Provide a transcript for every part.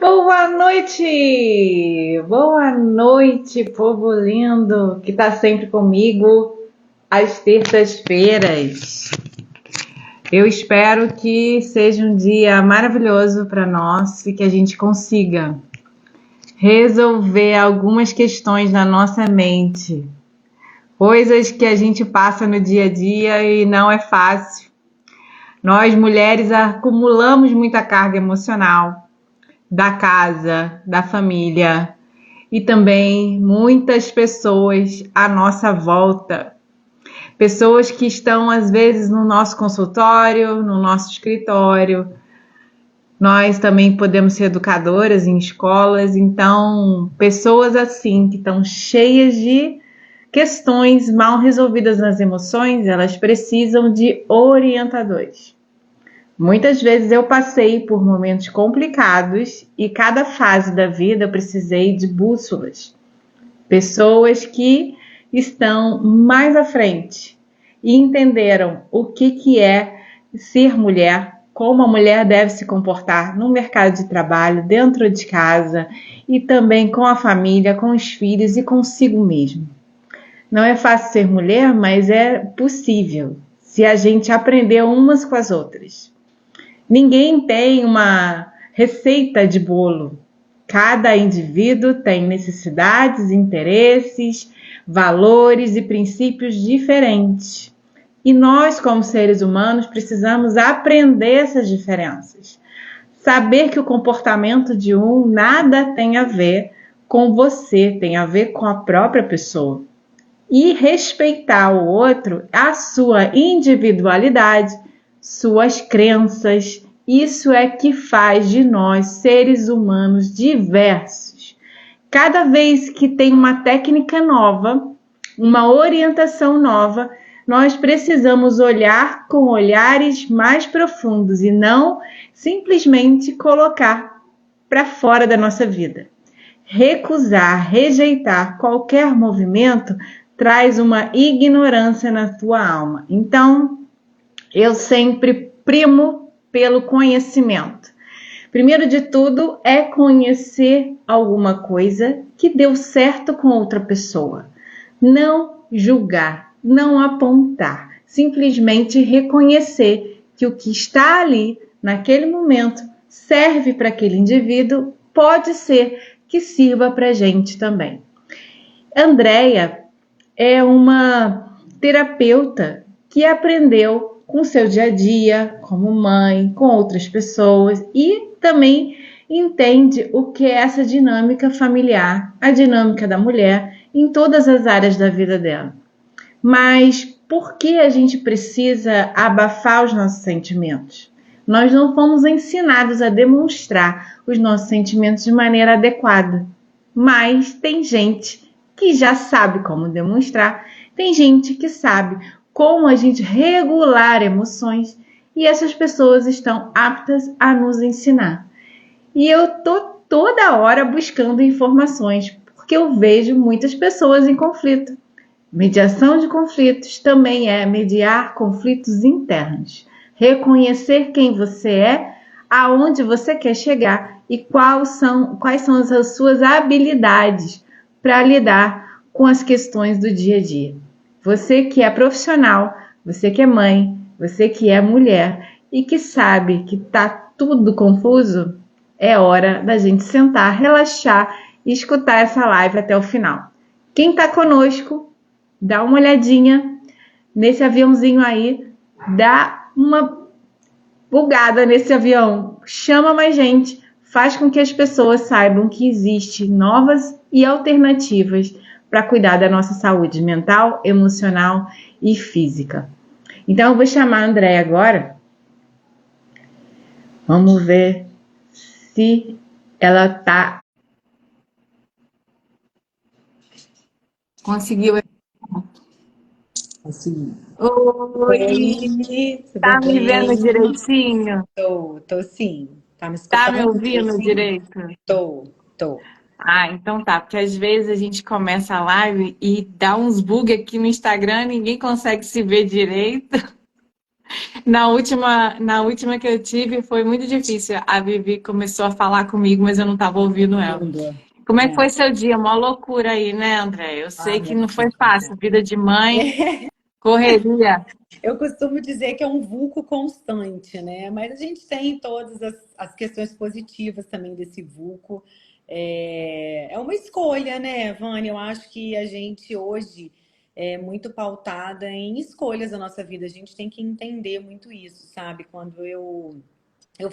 Boa noite, povo lindo que está sempre comigo às terças-feiras. Eu espero que seja um dia maravilhoso para nós e que a gente consiga resolver algumas questões na nossa mente, coisas que a gente passa no dia a dia e não é fácil. Nós mulheres acumulamos muita carga emocional da casa, da família e também muitas pessoas à nossa volta. Pessoas que estão às vezes no nosso consultório, no nosso escritório. Nós também podemos ser educadoras em escolas, então pessoas assim que estão cheias de questões mal resolvidas nas emoções, elas precisam de orientadores. Muitas vezes eu passei por momentos complicados e cada fase da vida eu precisei de bússolas. Pessoas que estão mais à frente e entenderam o que é ser mulher, como a mulher deve se comportar no mercado de trabalho, dentro de casa e também com a família, com os filhos e consigo mesmo. Não é fácil ser mulher, mas é possível se a gente aprender umas com as outras. Ninguém tem uma receita de bolo. Cada indivíduo tem necessidades, interesses, valores e princípios diferentes. E nós, como seres humanos, precisamos aprender essas diferenças. Saber que o comportamento de um nada tem a ver com você, tem a ver com a própria pessoa. E respeitar o outro, a sua individualidade, suas crenças, isso é que faz de nós seres humanos diversos. Cada vez que tem uma técnica nova, uma orientação nova, nós precisamos olhar com olhares mais profundos e não simplesmente colocar para fora da nossa vida. Recusar, rejeitar qualquer movimento traz uma ignorância na tua alma. Então, eu sempre primo pelo conhecimento. Primeiro de tudo é conhecer alguma coisa que deu certo com outra pessoa. Não julgar, não apontar, simplesmente reconhecer que o que está ali, naquele momento, serve para aquele indivíduo, pode ser que sirva para a gente também. Andréia é uma terapeuta que aprendeu com seu dia a dia, como mãe, com outras pessoas e também entende o que é essa dinâmica familiar, a dinâmica da mulher em todas as áreas da vida dela. Mas por que a gente precisa abafar os nossos sentimentos? Nós não fomos ensinados a demonstrar os nossos sentimentos de maneira adequada, mas tem gente que já sabe como demonstrar, tem gente que sabe como a gente regular emoções e essas pessoas estão aptas a nos ensinar. E eu tô toda hora buscando informações, porque eu vejo muitas pessoas em conflito. Mediação de conflitos também é mediar conflitos internos, reconhecer quem você é, aonde você quer chegar e quais são as suas habilidades para lidar com as questões do dia a dia. Você que é profissional, você que é mãe, você que é mulher e que sabe que está tudo confuso, é hora da gente sentar, relaxar e escutar essa live até o final. Quem está conosco, dá uma olhadinha nesse aviãozinho aí, dá uma bugada nesse avião, chama mais gente, faz com que as pessoas saibam que existem novas e alternativas para cuidar da nossa saúde mental, emocional e física. Então, eu vou chamar a Andréia agora. Vamos ver se ela tá... Conseguiu? Consegui. Oi! Tá me vendo direitinho? Tô sim. Tá me escutando? Tá me ouvindo direito? Tô. Ah, então tá, porque às vezes a gente começa a live e dá uns bugs aqui no Instagram, ninguém consegue se ver direito. Na última que eu tive foi muito difícil. A Vivi começou a falar comigo, mas eu não estava ouvindo ela. Linda. Como é que É. foi seu dia? Uma loucura aí, né, André? Eu Ah, sei que minha não foi filha. fácil. Vida de mãe, correria. Eu costumo dizer que é um vulco constante, né? Mas a gente tem todas as questões positivas também desse vulco. É uma escolha, né, Vânia? Eu acho que a gente hoje é muito pautada em escolhas da nossa vida. A gente tem que entender muito isso, sabe? Quando eu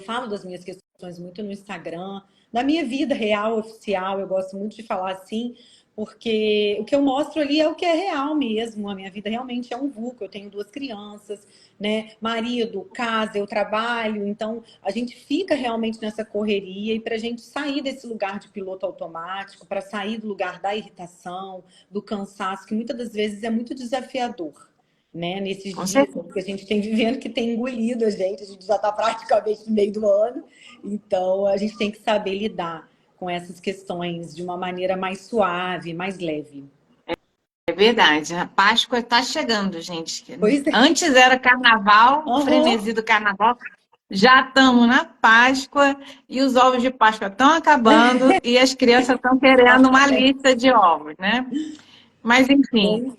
falo das minhas questões muito no Instagram, da minha vida real, oficial, eu gosto muito de falar assim, porque o que eu mostro ali é o que é real mesmo. A minha vida realmente é um vulco. Eu tenho duas crianças, né? Marido, casa, eu trabalho. Então, a gente fica realmente nessa correria e para a gente sair desse lugar de piloto automático, para sair do lugar da irritação, do cansaço, que muitas das vezes é muito desafiador, né? Nesses Com dias certeza. que a gente tem vivendo, que tem engolido a gente já está praticamente no meio do ano, então a gente tem que saber lidar com essas questões de uma maneira mais suave, mais leve. É verdade. A Páscoa está chegando, gente. Pois é. Antes era carnaval, Aham. frenesi do carnaval. Já estamos na Páscoa e os ovos de Páscoa estão acabando e as crianças estão querendo uma Exatamente. lista de ovos, né? Mas, enfim,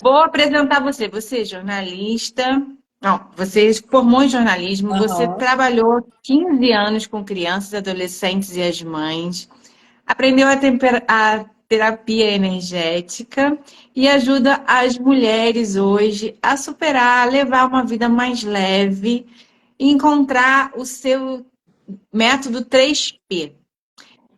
vou apresentar você. Você é jornalista. Não, você se formou em jornalismo, você Aham. trabalhou 15 anos com crianças, adolescentes e as mães, aprendeu a terapia energética e ajuda as mulheres hoje a superar, a levar uma vida mais leve e encontrar o seu método 3P.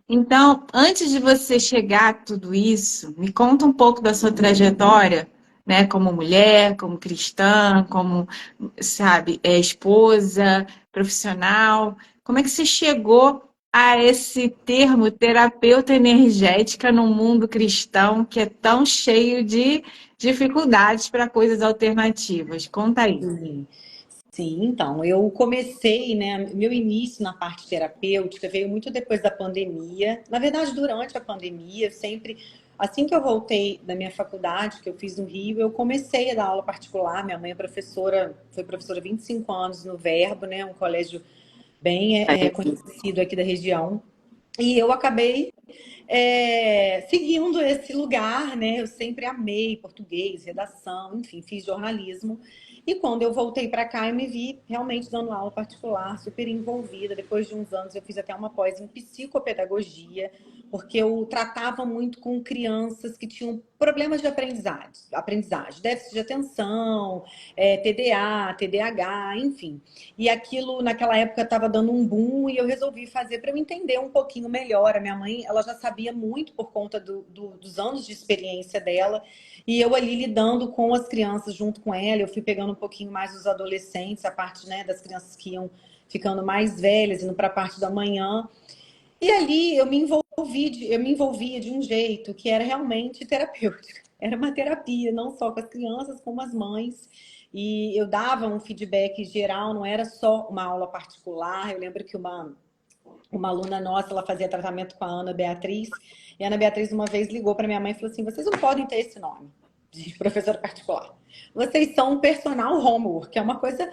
Então, antes de você chegar a tudo isso, me conta um pouco da sua trajetória, né, como mulher, como cristã, como, sabe, esposa, profissional. Como é que você chegou a esse termo terapeuta energética no mundo cristão que é tão cheio de dificuldades para coisas alternativas? Conta aí. Sim. Sim, então, eu comecei, né, meu início na parte terapêutica veio muito depois da pandemia. Na verdade, durante a pandemia, eu sempre, assim que eu voltei da minha faculdade, que eu fiz no Rio, eu comecei a dar aula particular. Minha mãe é professora, foi professora há 25 anos no Verbo, né, um colégio bem conhecido aqui da região. E eu acabei seguindo esse lugar, né? Eu sempre amei português, redação, enfim, fiz jornalismo. E quando eu voltei para cá, eu me vi realmente dando aula particular, super envolvida. Depois de uns anos, eu fiz até uma pós em psicopedagogia, porque eu tratava muito com crianças que tinham problemas de aprendizagem, déficit de atenção, TDA, TDAH, enfim. E aquilo, naquela época, estava dando um boom e eu resolvi fazer para eu entender um pouquinho melhor. A minha mãe, ela já sabia muito por conta dos anos de experiência dela. E eu ali lidando com as crianças junto com ela, eu fui pegando um pouquinho mais dos adolescentes, a parte, né, das crianças que iam ficando mais velhas, indo para a parte da manhã. E ali eu me envolvia de um jeito que era realmente terapêutico. Era uma terapia, não só com as crianças, como as mães. E eu dava um feedback geral, não era só uma aula particular. Eu lembro que uma aluna nossa, ela fazia tratamento com a Ana Beatriz, e a Ana Beatriz uma vez ligou para minha mãe e falou assim: vocês não podem ter esse nome de professora particular. Vocês são um personal homework, que é uma coisa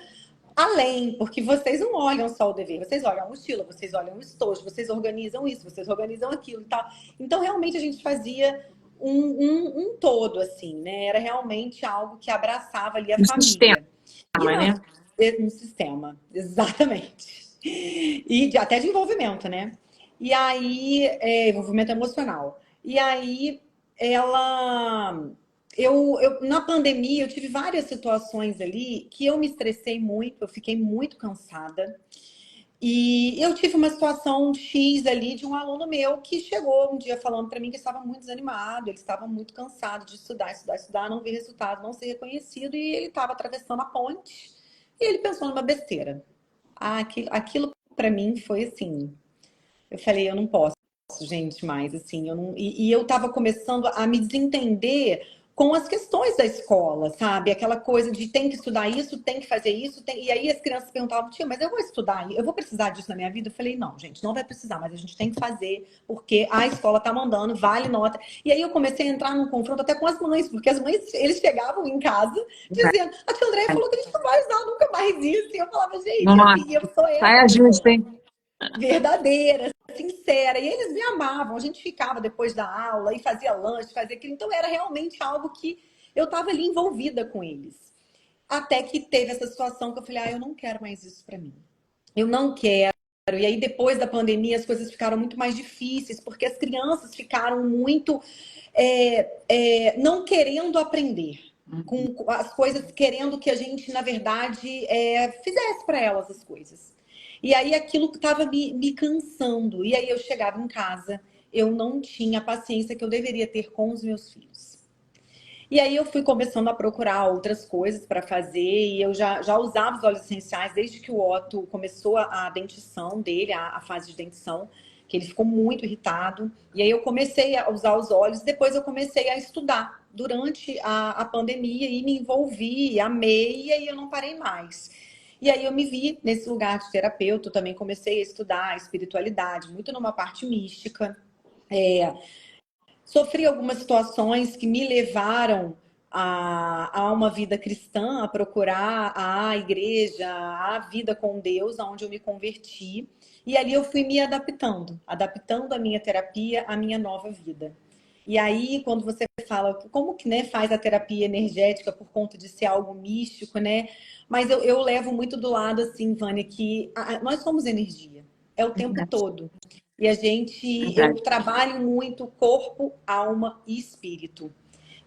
além, porque vocês não olham só o dever, vocês olham a mochila, vocês olham o estojo, vocês organizam isso, vocês organizam aquilo e tal. Então, realmente, a gente fazia um todo, assim, né? Era realmente algo que abraçava ali a Um sistema, família. E né? um sistema, exatamente. E até de envolvimento, né? E aí, envolvimento emocional. E aí, ela na pandemia, eu tive várias situações ali que eu me estressei muito, eu fiquei muito cansada. E eu tive uma situação X ali de um aluno meu que chegou um dia falando para mim que estava muito desanimado, ele estava muito cansado de estudar, estudar, estudar, não ver resultado, não ser reconhecido, e ele estava atravessando a ponte e ele pensou numa besteira. Ah, aquilo para mim foi assim. Eu falei, eu não posso, gente, mais assim, eu não. E eu estava começando a me desentender com as questões da escola, sabe? Aquela coisa de tem que estudar isso, tem que fazer isso, e aí as crianças perguntavam, tia, mas eu vou estudar, eu vou precisar disso na minha vida? Eu falei, não, gente, não vai precisar, mas a gente tem que fazer, porque a escola tá mandando, vale nota. E aí eu comecei a entrar num confronto até com as mães, porque as mães, eles chegavam em casa dizendo, a tia Andréia falou que a gente não vai usar nunca mais isso. E eu falava, gente, Nossa, assim, eu sou essa saia justa, pessoa hein? verdadeira, sincera. E eles me amavam. A gente ficava depois da aula e fazia lanche, fazia aquilo. Então era realmente algo que eu estava ali envolvida com eles. Até que teve essa situação que eu falei, eu não quero mais isso para mim. Eu não quero. E aí depois da pandemia as coisas ficaram muito mais difíceis, porque as crianças ficaram muito não querendo aprender. Com as coisas, querendo que a gente, na verdade, fizesse para elas as coisas. E aí aquilo estava me cansando. E aí eu chegava em casa, eu não tinha a paciência que eu deveria ter com os meus filhos. E aí eu fui começando a procurar outras coisas para fazer, e eu já usava os óleos essenciais desde que o Otto começou a dentição dele, a fase de dentição, que ele ficou muito irritado. E aí eu comecei a usar os óleos, depois eu comecei a estudar durante a pandemia e me envolvi, amei, e aí eu não parei mais. E aí eu me vi nesse lugar de terapeuta, eu também comecei a estudar a espiritualidade, muito numa parte mística. Sofri algumas situações que me levaram a uma vida cristã, a procurar a igreja, a vida com Deus, aonde eu me converti. E ali eu fui me adaptando, adaptando a minha terapia à minha nova vida. E aí, quando você fala como que, né, faz a terapia energética por conta de ser algo místico, né? Mas eu levo muito do lado, assim, Vânia, que nós somos energia. É o tempo Verdade, todo. E eu verdade. trabalho muito corpo, alma e espírito.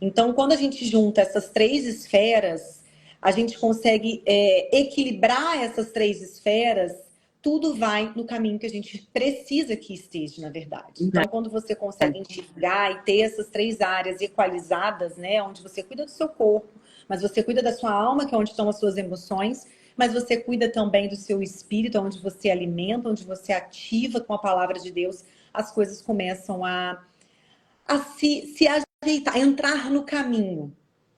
Então, quando a gente junta essas três esferas, a gente consegue equilibrar essas três esferas, tudo vai no caminho que a gente precisa que esteja, na verdade. Então, quando você consegue enxergar e ter essas três áreas equalizadas, né, onde você cuida do seu corpo, mas você cuida da sua alma, que é onde estão as suas emoções, mas você cuida também do seu espírito, onde você alimenta, onde você ativa com a palavra de Deus, as coisas começam a se ajeitar, a entrar no caminho,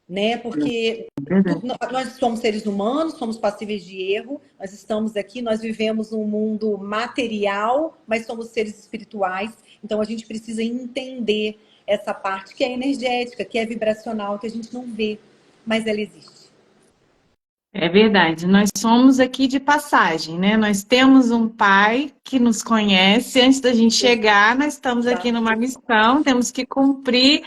né? Porque Verdade. nós somos seres humanos, somos passíveis de erro, nós estamos aqui, nós vivemos um mundo material, mas somos seres espirituais, então a gente precisa entender essa parte que é energética, que é vibracional, que a gente não vê, mas ela existe. É verdade, nós somos aqui de passagem, né? Nós temos um pai que nos conhece. Antes da gente chegar, nós estamos aqui numa missão, temos que cumprir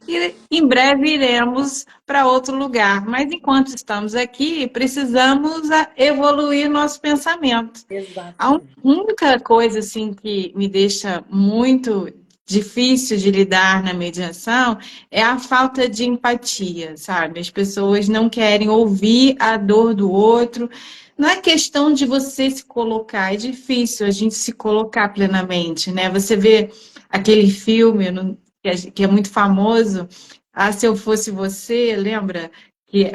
e em breve iremos para outro lugar. Mas enquanto estamos aqui, precisamos evoluir nosso pensamento. A Exatamente. única coisa assim que me deixa muito difícil de lidar na mediação é a falta de empatia, sabe? As pessoas não querem ouvir a dor do outro. Não é questão de você se colocar, é difícil a gente se colocar plenamente, né? Você vê aquele filme que é muito famoso, Se Eu Fosse Você, lembra? Que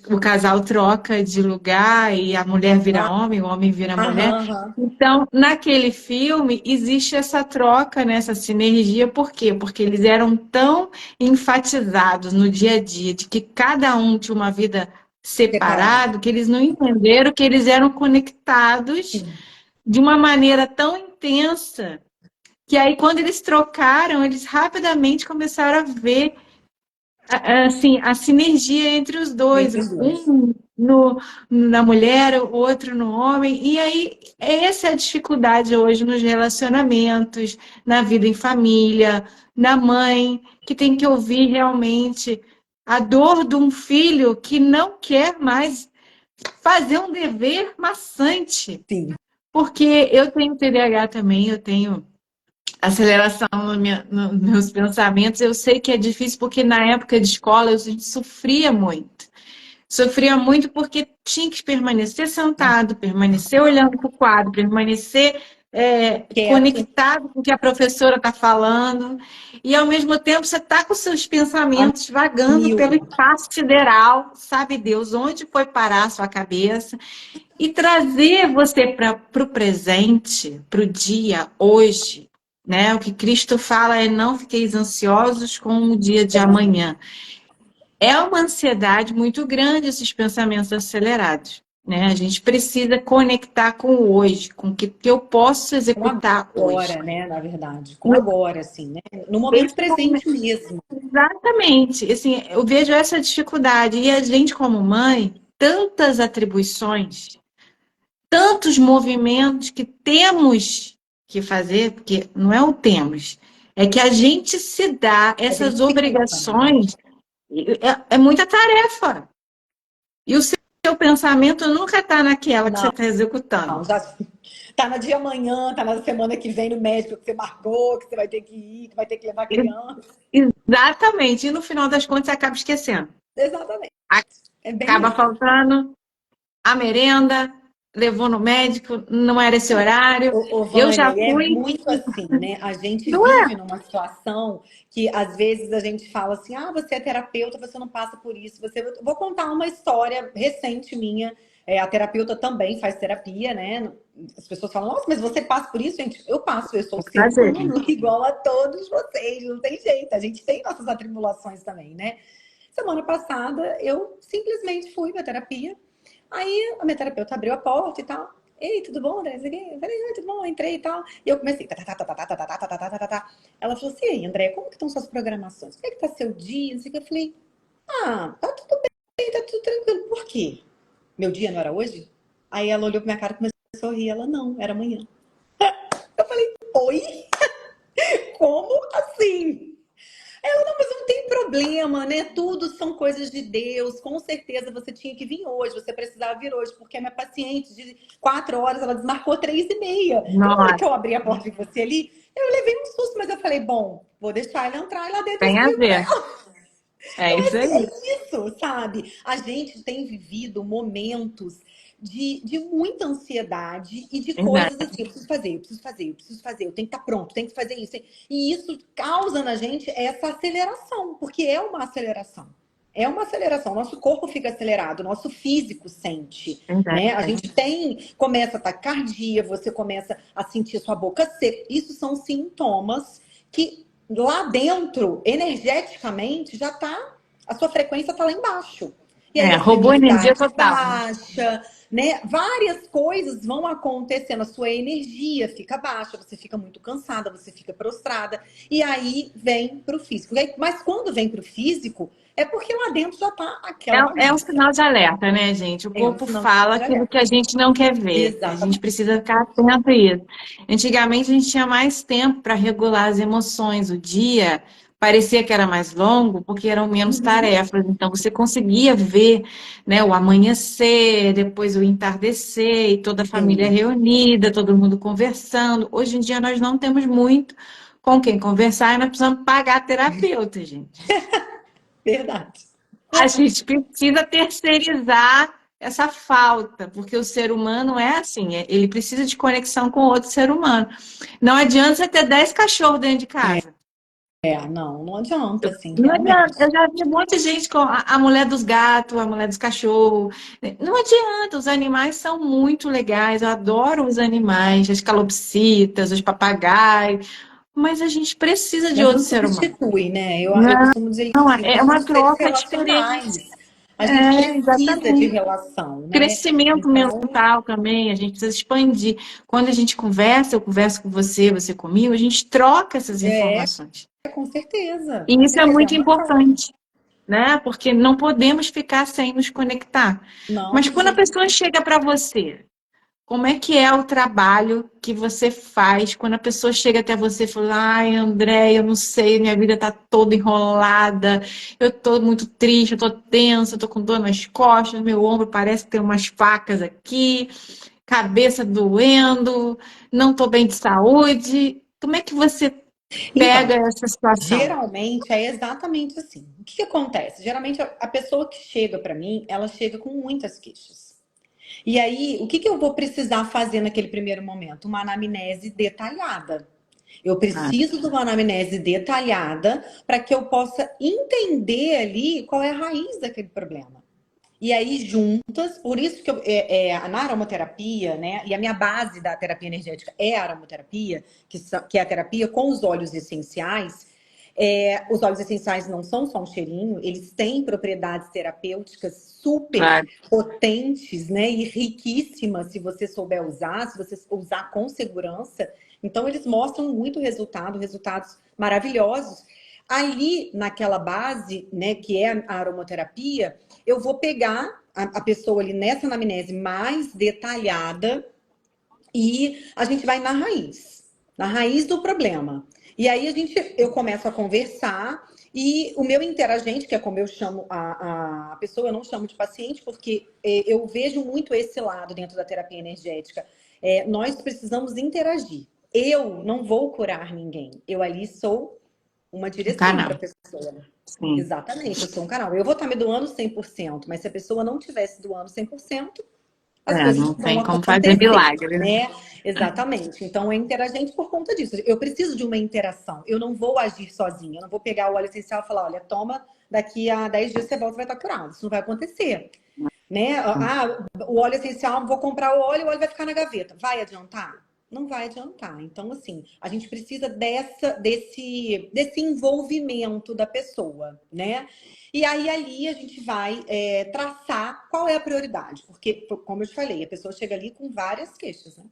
o casal troca de lugar e a mulher vira homem, o homem vira mulher. Aham, aham. Então, naquele filme, existe essa troca, né, essa sinergia. Por quê? Porque eles eram tão enfatizados no dia a dia de que cada um tinha uma vida Separado. separada, que eles não entenderam que eles eram conectados Sim. de uma maneira tão intensa que aí, quando eles trocaram, eles rapidamente começaram a ver assim, a sinergia entre os dois, Entre os dois. um na mulher, o outro no homem. E aí, essa é a dificuldade hoje nos relacionamentos, na vida em família, na mãe, que tem que ouvir realmente a dor de um filho que não quer mais fazer um dever maçante. Sim. Porque eu tenho TDAH também, eu tenho aceleração nos meus pensamentos. Eu sei que é difícil porque na época de escola a gente sofria muito. Sofria muito porque tinha que permanecer sentado, permanecer olhando para o quadro, permanecer Quieto. conectado com o que a professora está falando. E ao mesmo tempo você está com seus A pensamentos vagando mil. pelo espaço sideral, sabe Deus onde foi parar a sua cabeça. E trazer você para o presente, para o dia, hoje, né? O que Cristo fala é não fiqueis ansiosos com o dia de amanhã. é uma ansiedade muito grande esses pensamentos acelerados, né? A gente precisa conectar com o hoje, com o que eu posso Com executar hoje. agora, né, na verdade. Com agora, assim, né? No momento Esse presente momento, mesmo. exatamente. Assim, eu vejo essa dificuldade. E a gente, como mãe, tantas atribuições, tantos movimentos que temos que fazer, porque não é o temos, é que a gente se dá A gente essas se culpa, na verdade. obrigações, é muita tarefa. E o seu pensamento nunca está naquela que você Não, está executando. já tá no dia amanhã, tá na semana que vem no médico que você marcou, que você vai ter que ir, que vai ter que levar a criança. Exatamente. E no final das contas, você acaba esquecendo. Exatamente. É bem Acaba isso. faltando a merenda, levou no médico, não era esse horário. Eu Vânia, já e é fui. muito assim, né? A gente Não é? vive numa situação que às vezes a gente fala assim: ah, você é terapeuta, você não passa por isso. Vou contar uma história recente minha. A terapeuta também faz terapia, né? As pessoas falam: nossa, mas você passa por isso, gente? Eu passo, eu sou ser Prazer. humano, igual a todos vocês, não tem jeito. A gente tem nossas atribulações também, né? Semana passada, eu simplesmente fui pra terapia. Aí a minha terapeuta abriu a porta e tal. Ei, tudo bom, André? Eu falei, tudo bom, eu entrei e tal. E eu comecei. Tá, tá, tá, tá, tá, tá, tá, tá, tá, tá, tá, tá. Ela falou assim, ei, André, como que estão suas programações? Como é que tá seu dia? Não sei o que. Eu falei, ah, tá tudo bem, tá tudo tranquilo. Por quê? Meu dia não era hoje? Aí ela olhou pra minha cara e começou a rir. Ela, não, era amanhã. Eu falei, oi? Como assim? Ela, não, mas não tem problema, né? Tudo são coisas de Deus. Com certeza você tinha que vir hoje, você precisava vir hoje, porque a minha paciente de 4 horas, ela desmarcou 3h30. Então, na hora Nossa, que eu abri a porta de você ali, eu levei um susto, mas eu falei, bom, vou deixar ela entrar e lá dentro eu tem a explico pra ver. ela. É isso É aí. isso, sabe? A gente tem vivido momentos de muita ansiedade e de coisas Verdade. assim, eu preciso fazer, eu preciso fazer, eu preciso fazer, eu tenho que estar pronto, tenho que fazer isso. E isso causa na gente essa aceleração, porque é uma aceleração. É uma aceleração, nosso corpo fica acelerado, nosso físico sente, né? A Verdade. gente começa a taquicardia, você começa a sentir sua boca seca. Isso são sintomas que lá dentro, energeticamente, já tá, a sua frequência tá lá embaixo. E aí É, a sua roubou energia imunidade total, né? baixa, né? Várias coisas vão acontecendo, a sua energia fica baixa, você fica muito cansada, você fica prostrada, e aí vem pro físico. Mas quando vem pro físico, é porque lá dentro já tá aquela É um bagunça. sinal de alerta, né, gente? O É um corpo sinal fala de aquilo alerta. que a gente não quer ver. A gente Exatamente. precisa ficar atento a isso. Antigamente, a gente tinha mais tempo para regular as emoções. O dia parecia que era mais longo porque eram menos Uhum. tarefas. Então, você conseguia ver, né, o amanhecer, depois o entardecer, e toda a família Sim, reunida, todo mundo conversando. Hoje em dia, nós não temos muito com quem conversar e nós precisamos pagar terapeuta, gente. verdade. A gente precisa terceirizar essa falta, porque o ser humano é assim, ele precisa de conexão com outro ser humano. Não adianta você ter 10 cachorros dentro de casa. Não, não adianta, assim, Não adianta. realmente. Eu já vi um monte de gente com a mulher dos gatos, a mulher dos cachorros. Não adianta, os animais são muito legais, eu adoro os animais, as calopsitas, os papagaios, mas a gente precisa de Mas não outro ser humano. substitui, né? Eu Não, costumo dizer isso não, assim, é nós uma somos seres troca diferente. relacionais. A gente É, precisa de exatamente. relação, né? Crescimento Então, mental também, a gente precisa expandir. Quando a gente conversa, eu converso com você, você comigo, a gente troca essas é, informações. com E isso é certeza, é muito uma troca. importante, né? Porque não podemos ficar sem nos conectar. Não, Mas de quando a jeito pessoa chega para você, como é que é o trabalho que você faz quando a pessoa chega até você e fala: ai, André, eu não sei, minha vida está toda enrolada, eu estou muito triste, eu estou tensa, eu estou com dor nas costas, meu ombro parece ter umas facas aqui, cabeça doendo, não estou bem de saúde. Como é que você pega então, essa situação? geralmente é exatamente assim. O que que acontece? Geralmente a pessoa que chega para mim, ela chega com muitas queixas. E aí, o que que eu vou precisar fazer naquele primeiro momento? Uma anamnese detalhada. Eu Ah, preciso de uma anamnese detalhada para que eu possa entender ali qual é a raiz daquele problema. E aí, juntas, por isso que na aromaterapia, né? E a minha base da terapia energética é a aromaterapia, que é a terapia com os óleos essenciais. Os óleos essenciais não são só um cheirinho, eles têm propriedades terapêuticas super Claro. potentes, né? E riquíssimas se você souber usar, se você usar com segurança. Então, eles mostram muito resultado, resultados maravilhosos. Ali, naquela base, né, que é a aromaterapia, eu vou pegar a pessoa ali nessa anamnese mais detalhada e a gente vai na raiz do problema. E aí eu começo a conversar e o meu interagente, que é como eu chamo a pessoa, eu não chamo de paciente, porque eu vejo muito esse lado dentro da terapia energética. Nós precisamos interagir. Eu não vou curar ninguém. Eu ali sou uma Um direção para a canal. pessoa. Sim. Exatamente, eu sou um canal. Eu vou estar me doando 100%, mas se a pessoa não tivesse doando 100%, as coisas Não vão tem como fazer acontecer, milagre, né? né? Exatamente. Então é interagente por conta disso. Eu preciso de uma interação. Eu não vou agir sozinha. Eu não vou pegar o óleo essencial e falar, olha, toma, daqui a 10 dias você volta e vai estar curado. Isso não vai acontecer, né? O óleo essencial, vou comprar o óleo vai ficar na gaveta. Vai adiantar? Não vai adiantar. Então, assim, a gente precisa desse envolvimento da pessoa, né? E aí, ali, a gente vai traçar qual é a prioridade. Porque, como eu te falei, a pessoa chega ali com várias queixas, né?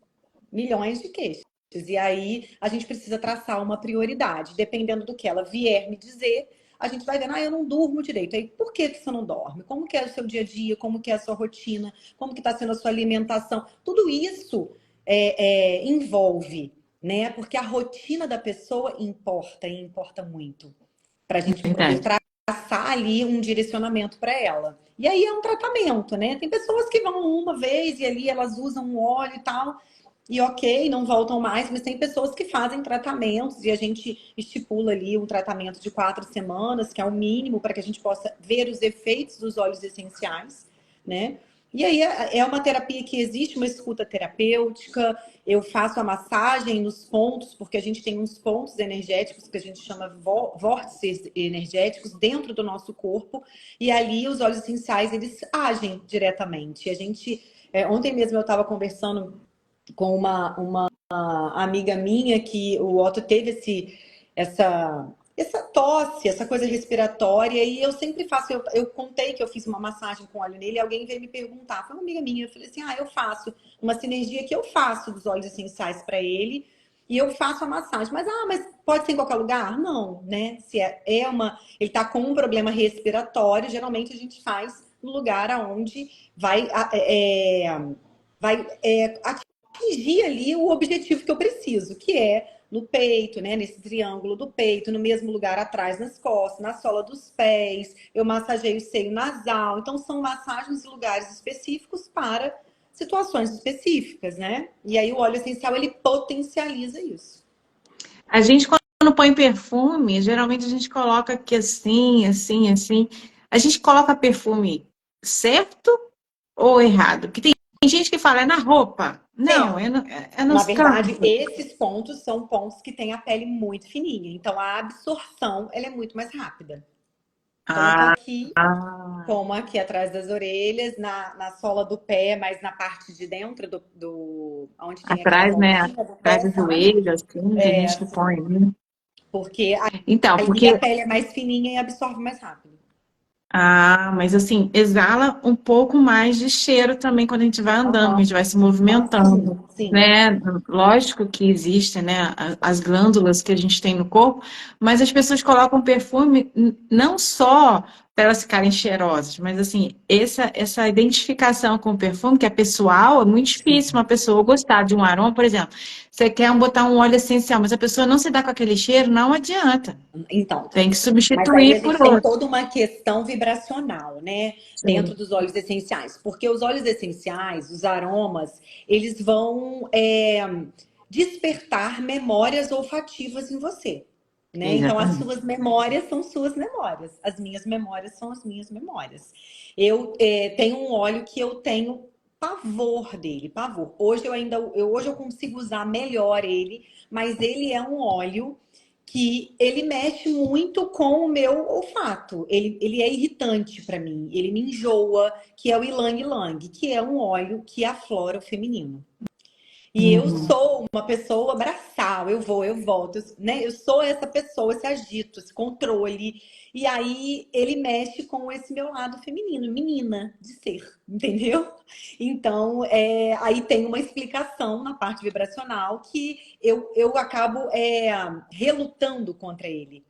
Milhões de queixas. E aí, a gente precisa traçar uma prioridade. Dependendo do que ela vier me dizer, a gente vai vendo, eu não durmo direito. Aí, por que que você não dorme? Como que é o seu dia a dia? Como que é a sua rotina? Como que está sendo a sua alimentação? Tudo isso envolve, né? Porque a rotina da pessoa importa e importa muito para a gente poder Verdade. traçar ali um direcionamento para ela. E aí é um tratamento, né? Tem pessoas que vão uma vez e ali elas usam um óleo e tal, e ok, não voltam mais, mas tem pessoas que fazem tratamentos e a gente estipula ali um tratamento de 4 semanas, que é o mínimo para que a gente possa ver os efeitos dos óleos essenciais, né? E aí é uma terapia que existe uma escuta terapêutica, eu faço a massagem nos pontos, porque a gente tem uns pontos energéticos que a gente chama vórtices energéticos dentro do nosso corpo, e ali os óleos essenciais, eles agem diretamente. A gente, ontem mesmo eu estava conversando com uma amiga minha que o Otto teve essa tosse, essa coisa respiratória, e eu sempre faço, eu contei que eu fiz uma massagem com óleo nele, e alguém veio me perguntar, foi uma amiga minha, eu falei assim, eu faço uma sinergia que eu faço dos óleos essenciais para ele, e eu faço a massagem, mas pode ser em qualquer lugar? Não, né? Se ele tá com um problema respiratório, geralmente a gente faz no lugar aonde vai atingir ali o objetivo que eu preciso, que é no peito, né? Nesse triângulo do peito, no mesmo lugar atrás, nas costas, na sola dos pés, eu massageio o seio nasal. Então, são massagens em lugares específicos para situações específicas, né? E aí o óleo essencial, ele potencializa isso. A gente, quando põe perfume, geralmente a gente coloca que assim, assim, assim. A gente coloca perfume certo ou errado? Porque tem gente que fala, é na roupa. Não, Certo. é Na nos verdade, campos. esses pontos são pontos que têm a pele muito fininha. Então, a absorção, ela é muito mais rápida. Tanto Ah, aqui como aqui atrás das orelhas, na sola do pé, mas na parte de dentro onde tem aquela atrás, né? voltinha do Atrás pé, do sabe? joelho, assim, tem gente que põe, né? Porque Então, ali a porque pele é mais fininha e absorve mais rápido. mas assim, exala um pouco mais de cheiro também quando a gente vai andando, a Aham. gente vai se Sim, movimentando, sim. né? Lógico que existem, né, as glândulas que a gente tem no corpo, mas as pessoas colocam perfume não só para elas ficarem cheirosas, mas assim, essa identificação com o perfume, que é pessoal, é muito difícil Sim. uma pessoa gostar de um aroma, por exemplo, você quer botar um óleo essencial, mas a pessoa não se dá com aquele cheiro, não adianta. Então, Tem que mas aí a substituir por gente tem outro. toda uma questão vibracional, né? Dentro Sim, dos óleos essenciais. Porque os óleos essenciais, os aromas, eles vão despertar memórias olfativas em você. Né? Então, as exatamente. suas memórias são suas memórias. As minhas memórias são as minhas memórias. Eu tenho um óleo que eu tenho pavor dele, pavor. Hoje eu consigo usar melhor ele, mas ele é um óleo que ele mexe muito com o meu olfato. Ele é irritante para mim, ele me enjoa, que é o ylang ylang, que é um óleo que aflora o feminino. E eu sou uma pessoa braçal, eu vou, eu volto, né? Eu sou essa pessoa, esse agito, esse controle. E aí ele mexe com esse meu lado feminino, menina de ser, entendeu? Então, aí tem uma explicação na parte vibracional que eu acabo relutando contra ele.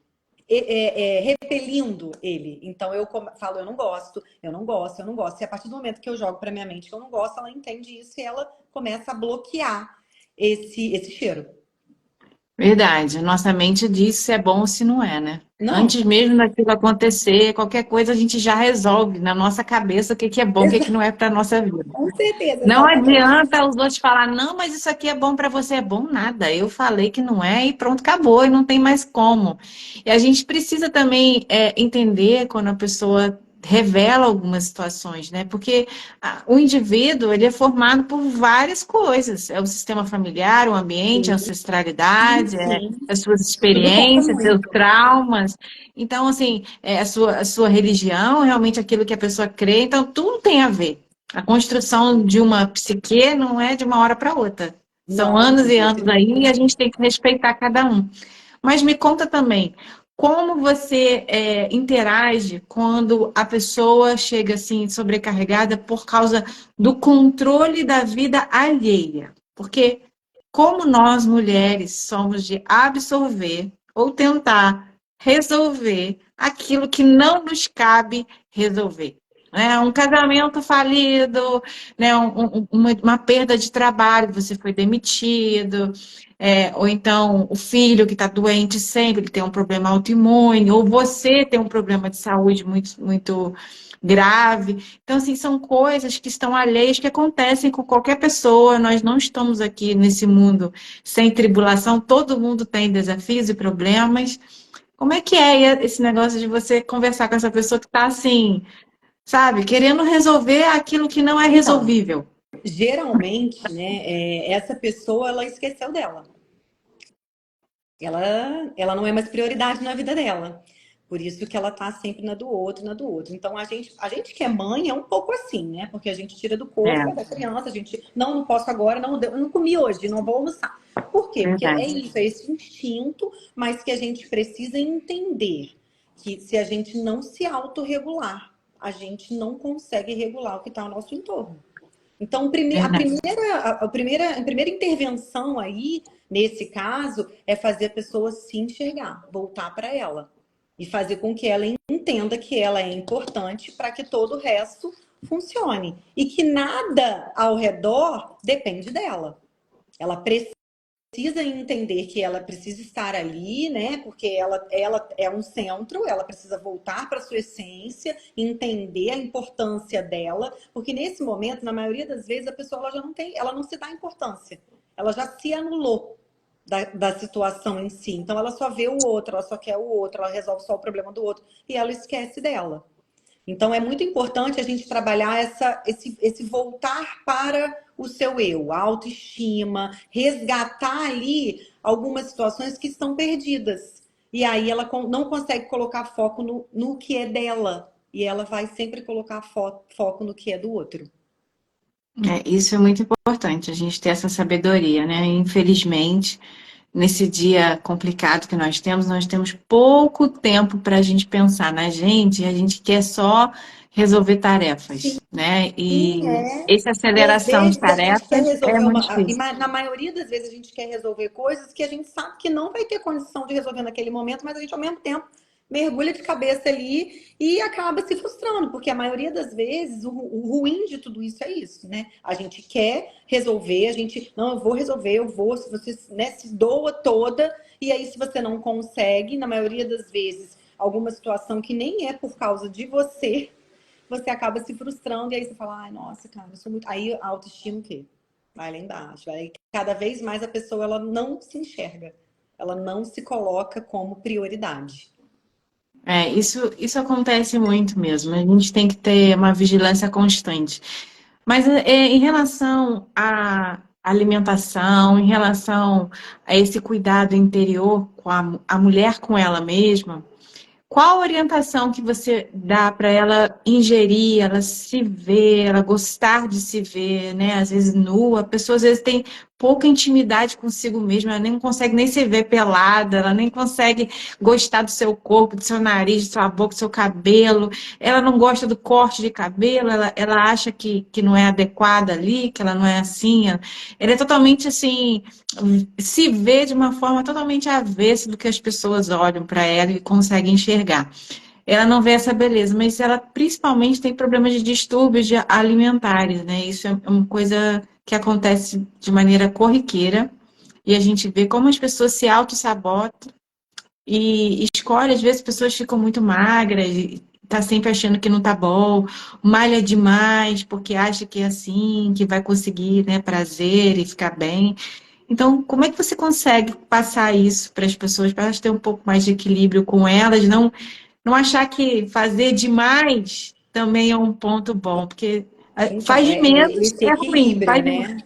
Repelindo ele. Então eu falo, eu não gosto, eu não gosto, eu não gosto. E a partir do momento que eu jogo para minha mente que eu não gosto, ela entende isso e ela começa a bloquear esse cheiro. Verdade. Nossa mente diz se é bom ou se não é, né? Não, Antes mesmo daquilo acontecer, qualquer coisa a gente já resolve na nossa cabeça o que que é bom, o que que não é para nossa vida. com certeza, Não exatamente. adianta os outros falar, não, mas isso aqui é bom para você, é bom nada. Eu falei que não é e pronto, acabou, e não tem mais como. E a gente precisa também entender quando a pessoa revela algumas situações, né? Porque o indivíduo, ele é formado por várias coisas. É o sistema familiar, o ambiente, a Sim, sim, ancestralidade, sim. as suas Tudo conta experiências, seus muito. traumas. Então, assim, a sua religião, realmente aquilo que a pessoa crê, então tudo tem a ver. A construção de uma psique não é de uma hora para outra. São Não, anos de e jeito anos aí nenhum. e a gente tem que respeitar cada um. Mas me conta também, como você interage quando a pessoa chega assim sobrecarregada por causa do controle da vida alheia? Porque como nós mulheres somos de absorver ou tentar resolver aquilo que não nos cabe resolver. Né? Um casamento falido, né? Uma perda de trabalho, você foi demitido, ou então o filho que está doente sempre, que tem um problema autoimune, ou você tem um problema de saúde muito, muito grave. Então, assim, são coisas que estão alheias, que acontecem com qualquer pessoa. Nós não estamos aqui nesse mundo sem tribulação, todo mundo tem desafios e problemas. Como é que é esse negócio de você conversar com essa pessoa que está assim, sabe, querendo resolver aquilo que não é Então, resolvível? geralmente, né, essa pessoa, ela esqueceu dela. Ela não é mais prioridade na vida dela. Por isso que ela tá sempre na do outro, na do outro. Então a gente que é mãe é um pouco assim, né? Porque a gente tira do corpo da É, criança, a gente não posso agora, não, eu não comi hoje, não vou almoçar. Por quê? Porque é verdade. isso, é esse instinto, mas que a gente precisa entender que se a gente não se autorregular, a gente não consegue regular o que está ao nosso entorno. Então, Verdade. a primeira intervenção aí, nesse caso, é fazer a pessoa se enxergar, voltar para ela. E fazer com que ela entenda que ela é importante para que todo o resto funcione. E que nada ao redor depende dela. Ela precisa entender que ela precisa estar ali, né? Porque ela é um centro, ela precisa voltar para sua essência, entender a importância dela, porque nesse momento, na maioria das vezes, a pessoa ela já não tem, ela não se dá importância, ela já se anulou da situação em si. Então ela só vê o outro, ela só quer o outro, ela resolve só o problema do outro e ela esquece dela. Então, é muito importante a gente trabalhar esse voltar para o seu eu, a autoestima, resgatar ali algumas situações que estão perdidas. E aí ela não consegue colocar foco no que é dela. E ela vai sempre colocar foco no que é do outro. Isso é muito importante, a gente ter essa sabedoria, né? Infelizmente, nesse dia complicado que nós temos pouco tempo para a gente pensar na gente, e a gente quer só resolver Sim, tarefas, né? E é. essa E às aceleração de vezes a gente quer tarefas é resolver muito e difícil. na maioria das vezes a gente quer resolver coisas que a gente sabe que não vai ter condição de resolver naquele momento, mas a gente ao mesmo tempo mergulha de cabeça ali e acaba se frustrando, porque a maioria das vezes o ruim de tudo isso é isso, né? A gente quer resolver, a gente, não, eu vou resolver, eu vou, se você, né, se doa toda, e aí se você não consegue, na maioria das vezes, alguma situação que nem é por causa de você acaba se frustrando e aí você fala, ai, nossa, cara, eu sou muito. Aí a autoestima o quê? Vai lá embaixo. Aí cada vez mais a pessoa ela não se enxerga, ela não se coloca como prioridade. Isso acontece muito mesmo. A gente tem que ter uma vigilância constante. Mas em relação à alimentação, em relação a esse cuidado interior com a mulher com ela mesma, qual a orientação que você dá para ela ingerir, ela se ver, ela gostar de se ver, né? Às vezes nua, a pessoa às vezes tem pouca intimidade consigo mesma, ela nem consegue nem se ver pelada, ela nem consegue gostar do seu corpo, do seu nariz, da sua boca, do seu cabelo, ela não gosta do corte de cabelo, ela acha que não é adequada ali, que ela não é assim, ela é totalmente assim, se vê de uma forma totalmente avessa do que as pessoas olham para ela e conseguem enxergar. Ela não vê essa beleza, mas ela principalmente tem problemas de distúrbios alimentares, né? Isso é uma coisa que acontece de maneira corriqueira e a gente vê como as pessoas se auto-sabotam e escolhe, às vezes, pessoas ficam muito magras, e tá sempre achando que não tá bom, malha demais porque acha que é assim, que vai conseguir, né, prazer e ficar bem. Então, como é que você consegue passar isso para as pessoas, para elas terem um pouco mais de equilíbrio com elas, não achar que fazer demais também é um ponto bom, porque Então, faz de menos esse é ruim, equilíbrio, faz demais. né?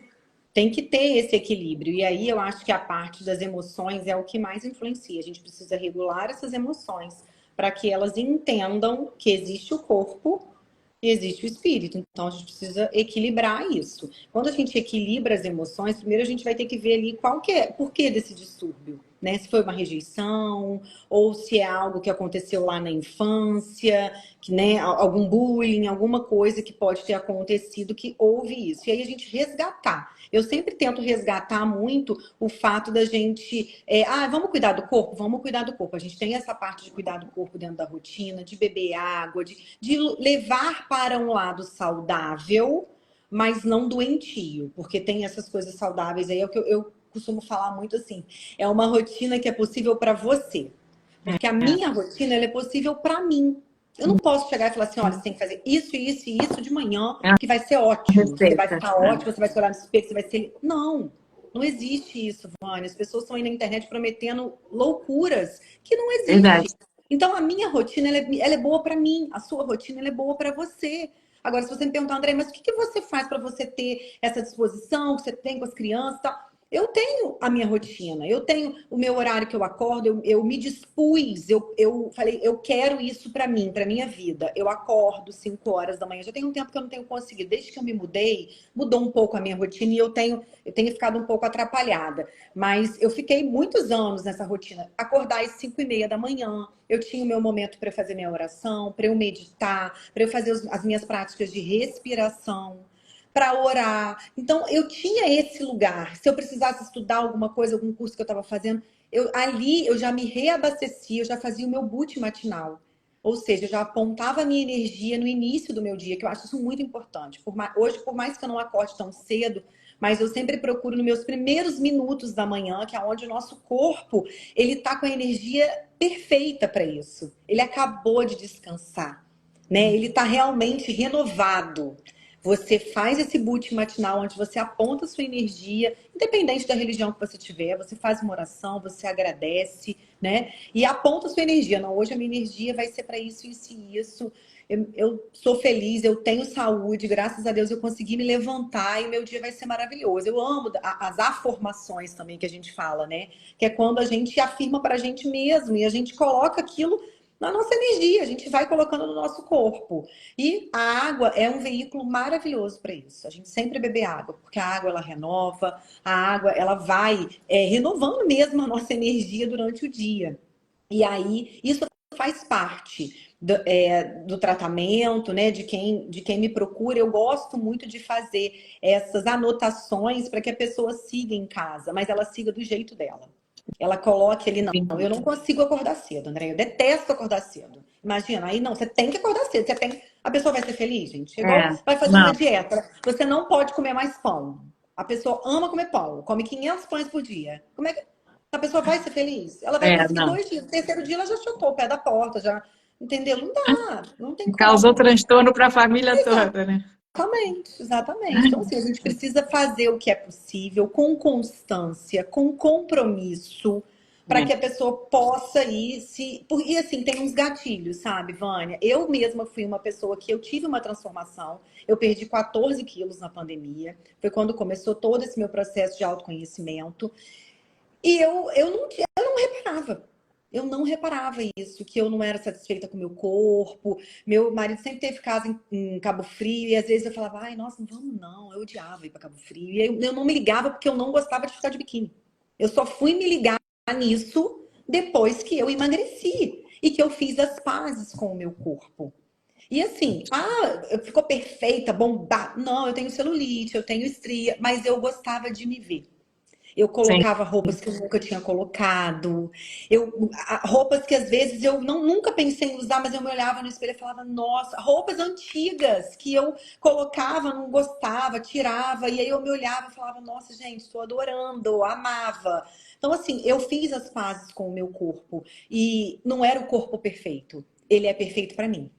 Tem que ter esse equilíbrio. E aí eu acho que a parte das emoções é o que mais influencia. A gente precisa regular essas emoções para que elas entendam que existe o corpo e existe o espírito. Então a gente precisa equilibrar isso. Quando a gente equilibra as emoções, primeiro a gente vai ter que ver ali qual que é, por que desse distúrbio, né? Se foi uma rejeição ou se é algo que aconteceu lá na infância, que, né, algum bullying, alguma coisa que pode ter acontecido que houve isso. E aí a gente resgatar. Eu sempre tento resgatar muito o fato da gente, vamos cuidar do corpo? Vamos cuidar do corpo. A gente tem essa parte de cuidar do corpo dentro da rotina, de beber água, de levar para um lado saudável, mas não doentio, porque tem essas coisas saudáveis aí, é o que eu costumo falar muito assim, é uma rotina que é possível para você, porque a É, minha rotina ela é possível para mim. Eu não posso chegar e falar assim, olha, você tem que fazer isso, isso e isso de manhã, é uma que vai ser ótimo. Você vai receita. ficar ótimo, você vai se olhar no espelho, você vai ser. Não, não existe isso, Vânia. As pessoas estão aí na internet prometendo loucuras que não Verdade. existe. Então, a minha rotina, ela é boa para mim. A sua rotina, ela é boa para você. Agora, se você me perguntar, André, mas o que que você faz para você ter essa disposição que você tem com as crianças e tal? Eu tenho a minha rotina, eu tenho o meu horário que eu acordo, eu me dispus, eu falei, eu quero isso para mim, para minha vida. Eu acordo 5 horas da manhã, já tem um tempo que eu não tenho conseguido, desde que eu me mudei, mudou um pouco a minha rotina e eu tenho ficado um pouco atrapalhada. Mas eu fiquei muitos anos nessa rotina, acordar às 5:30 da manhã, eu tinha o meu momento para fazer minha oração, para eu meditar, para eu fazer as minhas práticas de respiração, para orar. Então, eu tinha esse lugar. Se eu precisasse estudar alguma coisa, algum curso que eu estava fazendo, ali eu já me reabastecia, eu já fazia o meu boot matinal. Ou seja, eu já apontava a minha energia no início do meu dia, que eu acho isso muito importante. Hoje, por mais que eu não acorde tão cedo, mas eu sempre procuro nos meus primeiros minutos da manhã, que é onde o nosso corpo, ele tá com a energia perfeita para isso. Ele acabou de descansar, né? Ele tá realmente renovado. Você faz esse boot matinal onde você aponta a sua energia, independente da religião que você tiver, você faz uma oração, você agradece, né? E aponta a sua energia. Não, hoje a minha energia vai ser para isso, isso e isso. Eu sou feliz, eu tenho saúde, graças a Deus eu consegui me levantar e meu dia vai ser maravilhoso. Eu amo as afirmações também que a gente fala, né? Que é quando a gente afirma para a gente mesmo e a gente coloca aquilo na nossa energia, a gente vai colocando no nosso corpo. E a água é um veículo maravilhoso para isso. A gente sempre bebe água, porque a água ela renova, a água ela vai renovando mesmo a nossa energia durante o dia. E aí, isso faz parte do tratamento, né? De quem me procura. Eu gosto muito de fazer essas anotações para que a pessoa siga em casa, mas ela siga do jeito dela. Ela coloque ali, não, eu não consigo acordar cedo, André. Eu detesto acordar cedo. Imagina, aí não, você tem que acordar cedo. Você tem. A pessoa vai ser feliz, gente. É igual É, vai fazer uma não, dieta. Você não pode comer mais pão. A pessoa ama comer pão, come 500 pães por dia. Como é que a pessoa vai ser feliz? Ela vai conseguir não. 2 dias. No terceiro dia ela já chutou o pé da porta, já. Entendeu? Não dá, não tem Causou como. transtorno para a família toda, né? Exatamente, exatamente. Então, assim, a gente precisa fazer o que é possível, com constância, com compromisso, para que a pessoa possa ir se. E assim, tem uns gatilhos, sabe, Vânia? Eu mesma fui uma pessoa que eu tive uma transformação. Eu perdi 14 quilos na pandemia. Foi quando começou todo esse meu processo de autoconhecimento. E eu não reparava. Eu não reparava isso, que eu não era satisfeita com o meu corpo. Meu marido sempre teve casa em Cabo Frio e às vezes eu falava, ai, nossa, não vamos não. Eu odiava ir para Cabo Frio. E eu não me ligava porque eu não gostava de ficar de biquíni. Eu só fui me ligar nisso depois que eu emagreci e que eu fiz as pazes com o meu corpo. E assim, ficou perfeita, bombada. Não, eu tenho celulite, eu tenho estria, mas eu gostava de me ver. Eu Sim. colocava roupas que eu nunca tinha colocado. Roupas que às vezes eu nunca pensei em usar, mas eu me olhava no espelho e falava, nossa, roupas antigas que eu colocava, não gostava, tirava, e aí eu me olhava e falava, nossa, gente, estou adorando, amava. Então, assim, eu fiz as pazes com o meu corpo e não era o corpo perfeito. Ele é perfeito para mim.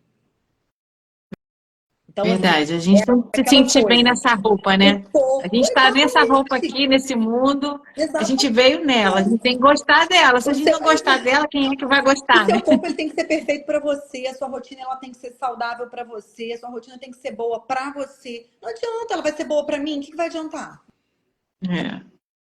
Então, assim, Verdade, a gente tem que se aquela sentir bem coisa. nessa roupa, O né? A corpo, gente está nessa roupa exatamente. aqui, nesse mundo, a gente Exatamente. veio nela, a gente tem que gostar dela. Se a O gente seu, não gostar dela, quem é que vai O gostar, seu né? corpo ele tem que ser perfeito para você, a sua rotina ela tem que ser saudável para você, a sua rotina tem que ser boa para você. Não adianta, ela vai ser boa para mim, o que vai adiantar? É.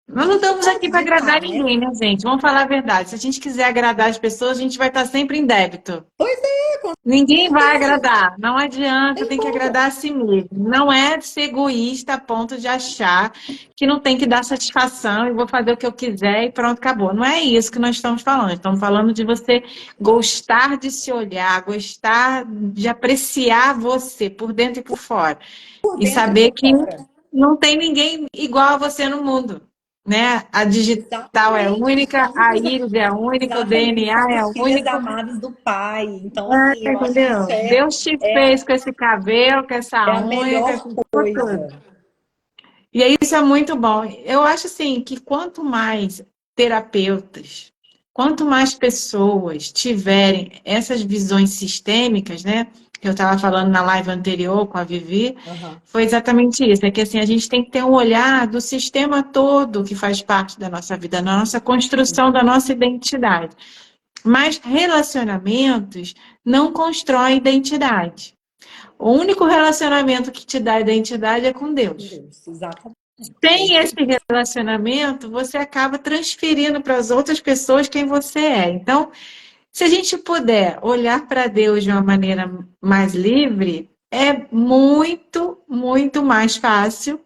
A Nós não gente não estamos aqui pode para agradar ditar, né? ninguém, né, gente? Vamos falar a verdade. Se a gente quiser agradar as pessoas, a gente vai estar sempre em débito. Pois é, com Ninguém vai certeza. agradar, não adianta, Tem tem que como. agradar a si mesmo. Não é ser egoísta a ponto de achar que não tem que dar satisfação e vou fazer o que eu quiser e pronto, acabou. Não é isso que nós estamos falando. Estamos falando de você gostar de se olhar, gostar de apreciar você por dentro e por fora. Por E dentro e saber por que fora. não tem ninguém igual a você no mundo, né? A digital é Exatamente. única, a íris é única, o Exatamente. DNA é Somos filhas único. amadas do Pai. Então, assim, eu acho que isso Entendeu? Deus te fez com esse cabelo, com essa é a unha, melhor com tudo. coisa. E aí isso é muito bom. Eu acho assim que quanto mais terapeutas, quanto mais pessoas tiverem essas visões sistêmicas, né? Que eu estava falando na live anterior com a Vivi, Aham. foi exatamente isso. É que assim, a gente tem que ter um olhar do sistema todo que faz parte da nossa vida, da nossa construção da nossa identidade. Mas relacionamentos não constroem identidade. O único relacionamento que te dá identidade é com Com Deus. Deus. Exatamente. É Sem isso esse aí. relacionamento, você acaba transferindo para as outras pessoas quem você é. Então, se a gente puder olhar para Deus de uma maneira mais livre, é muito, muito mais fácil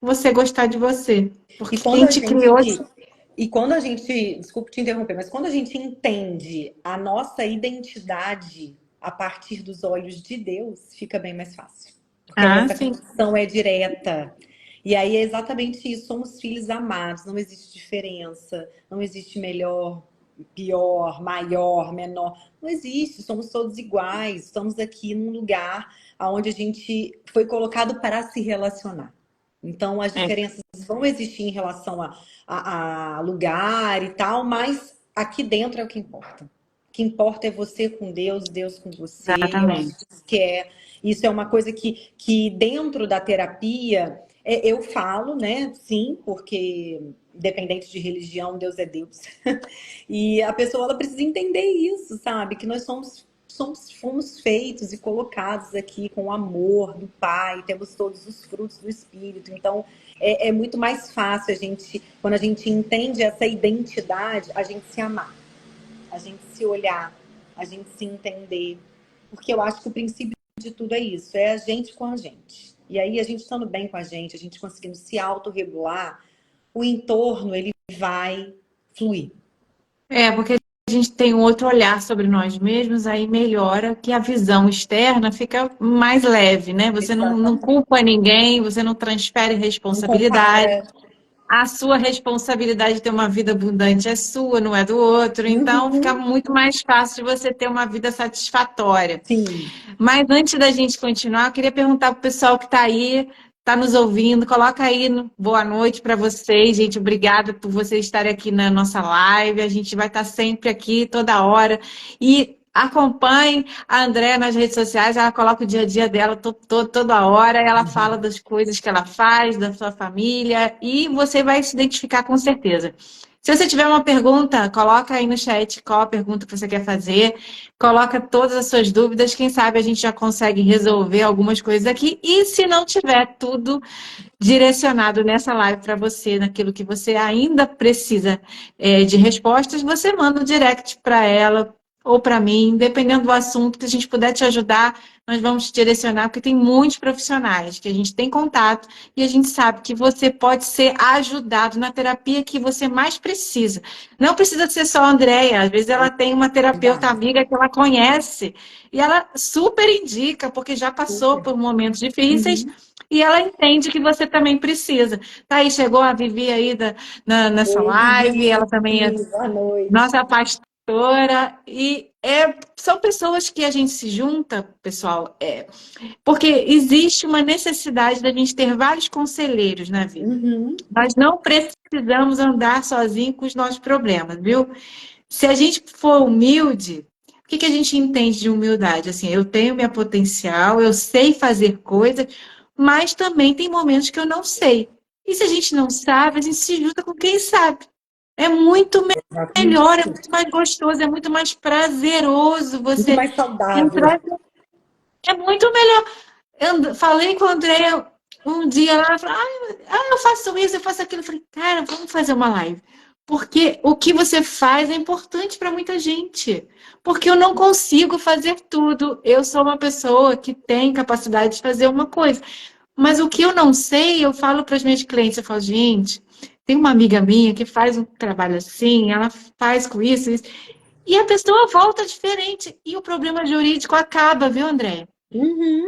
você gostar de você. E Porque quando quem a te gente criou. E quando a gente, desculpe te interromper, mas quando a gente entende a nossa identidade a partir dos olhos de Deus, fica bem mais fácil. Porque aí Ah, essa sim, conexão é direta. E aí é exatamente isso, somos filhos amados, não existe diferença, não existe melhor, pior, maior, menor. Não existe, somos todos iguais, estamos aqui num lugar onde a gente foi colocado para se relacionar. Então, as é, diferenças vão existir em relação a lugar e tal, mas aqui dentro é o que importa. O que importa é você com Deus, Deus com você. E eu acho exatamente. que isso é uma coisa que dentro da terapia eu falo, né? Sim, porque independente de religião, Deus é Deus. E a pessoa ela precisa entender isso, sabe? Que nós fomos feitos e colocados aqui com o amor do Pai, temos todos os frutos do Espírito. Então, é muito mais fácil a gente, quando a gente entende essa identidade, a gente se amar, a gente se olhar, a gente se entender. Porque eu acho que o princípio de tudo é isso, é a gente com a gente. E aí, a gente estando bem com a gente conseguindo se autorregular, o entorno, ele vai fluir. É, porque a gente tem um outro olhar sobre nós mesmos, aí melhora que a visão externa fica mais leve, né? Você não Exatamente. culpa ninguém, você não transfere Não responsabilidade. compara. A sua responsabilidade de ter uma vida abundante é sua, não é do outro. Então, fica Uhum. muito mais fácil de você ter uma vida satisfatória. Sim. Mas antes da gente continuar, eu queria perguntar para o pessoal que está aí, está nos ouvindo, coloca aí boa noite para vocês, gente. Obrigada por vocês estarem aqui na nossa live. A gente vai estar sempre aqui, toda hora. E Acompanhe a Andréa nas redes sociais, ela coloca o dia a dia dela toda hora, ela fala das coisas que ela faz, da sua família, e você vai se identificar com certeza. Se você tiver uma pergunta, coloca aí no chat qual a pergunta que você quer fazer, coloca todas as suas dúvidas, quem sabe a gente já consegue resolver algumas coisas aqui, e se não tiver tudo direcionado nessa live para você, naquilo que você ainda precisa de respostas, você manda um direct para ela ou para mim, dependendo do assunto que a gente puder te ajudar, nós vamos te direcionar, porque tem muitos profissionais que a gente tem contato e a gente sabe que você pode ser ajudado na terapia que você mais precisa. Não precisa ser só a Andréia, às vezes ela tem uma terapeuta Verdade. amiga que ela conhece e ela super indica, porque já passou Super. por momentos difíceis Uhum. e ela entende que você também precisa. Tá aí, chegou a Vivi aí nessa Oi, live, ela Vivi, também é boa noite. nossa pastora, e são pessoas que a gente se junta, pessoal, porque existe uma necessidade da gente ter vários conselheiros na vida. Uhum. Nós não precisamos andar sozinhos com os nossos problemas, viu? Se a gente for humilde, o que a gente entende de humildade? Assim, eu tenho minha potencial, eu sei fazer coisas, mas também tem momentos que eu não sei. E se a gente não sabe, a gente se junta com quem sabe. É muito Exatamente. melhor, é muito mais gostoso, é muito mais prazeroso Muito você mais saudável. entrar. É muito melhor. Falei com a Andrea um dia, ela falou, eu faço isso, eu faço aquilo. Eu falei, cara, vamos fazer uma live. Porque o que você faz é importante para muita gente. Porque eu não consigo fazer tudo. Eu sou uma pessoa que tem capacidade de fazer uma coisa. Mas o que eu não sei, eu falo para as minhas clientes, eu falo, gente, tem uma amiga minha que faz um trabalho assim, ela faz com isso, isso. E a pessoa volta diferente. E o problema jurídico acaba, viu, André? Uhum.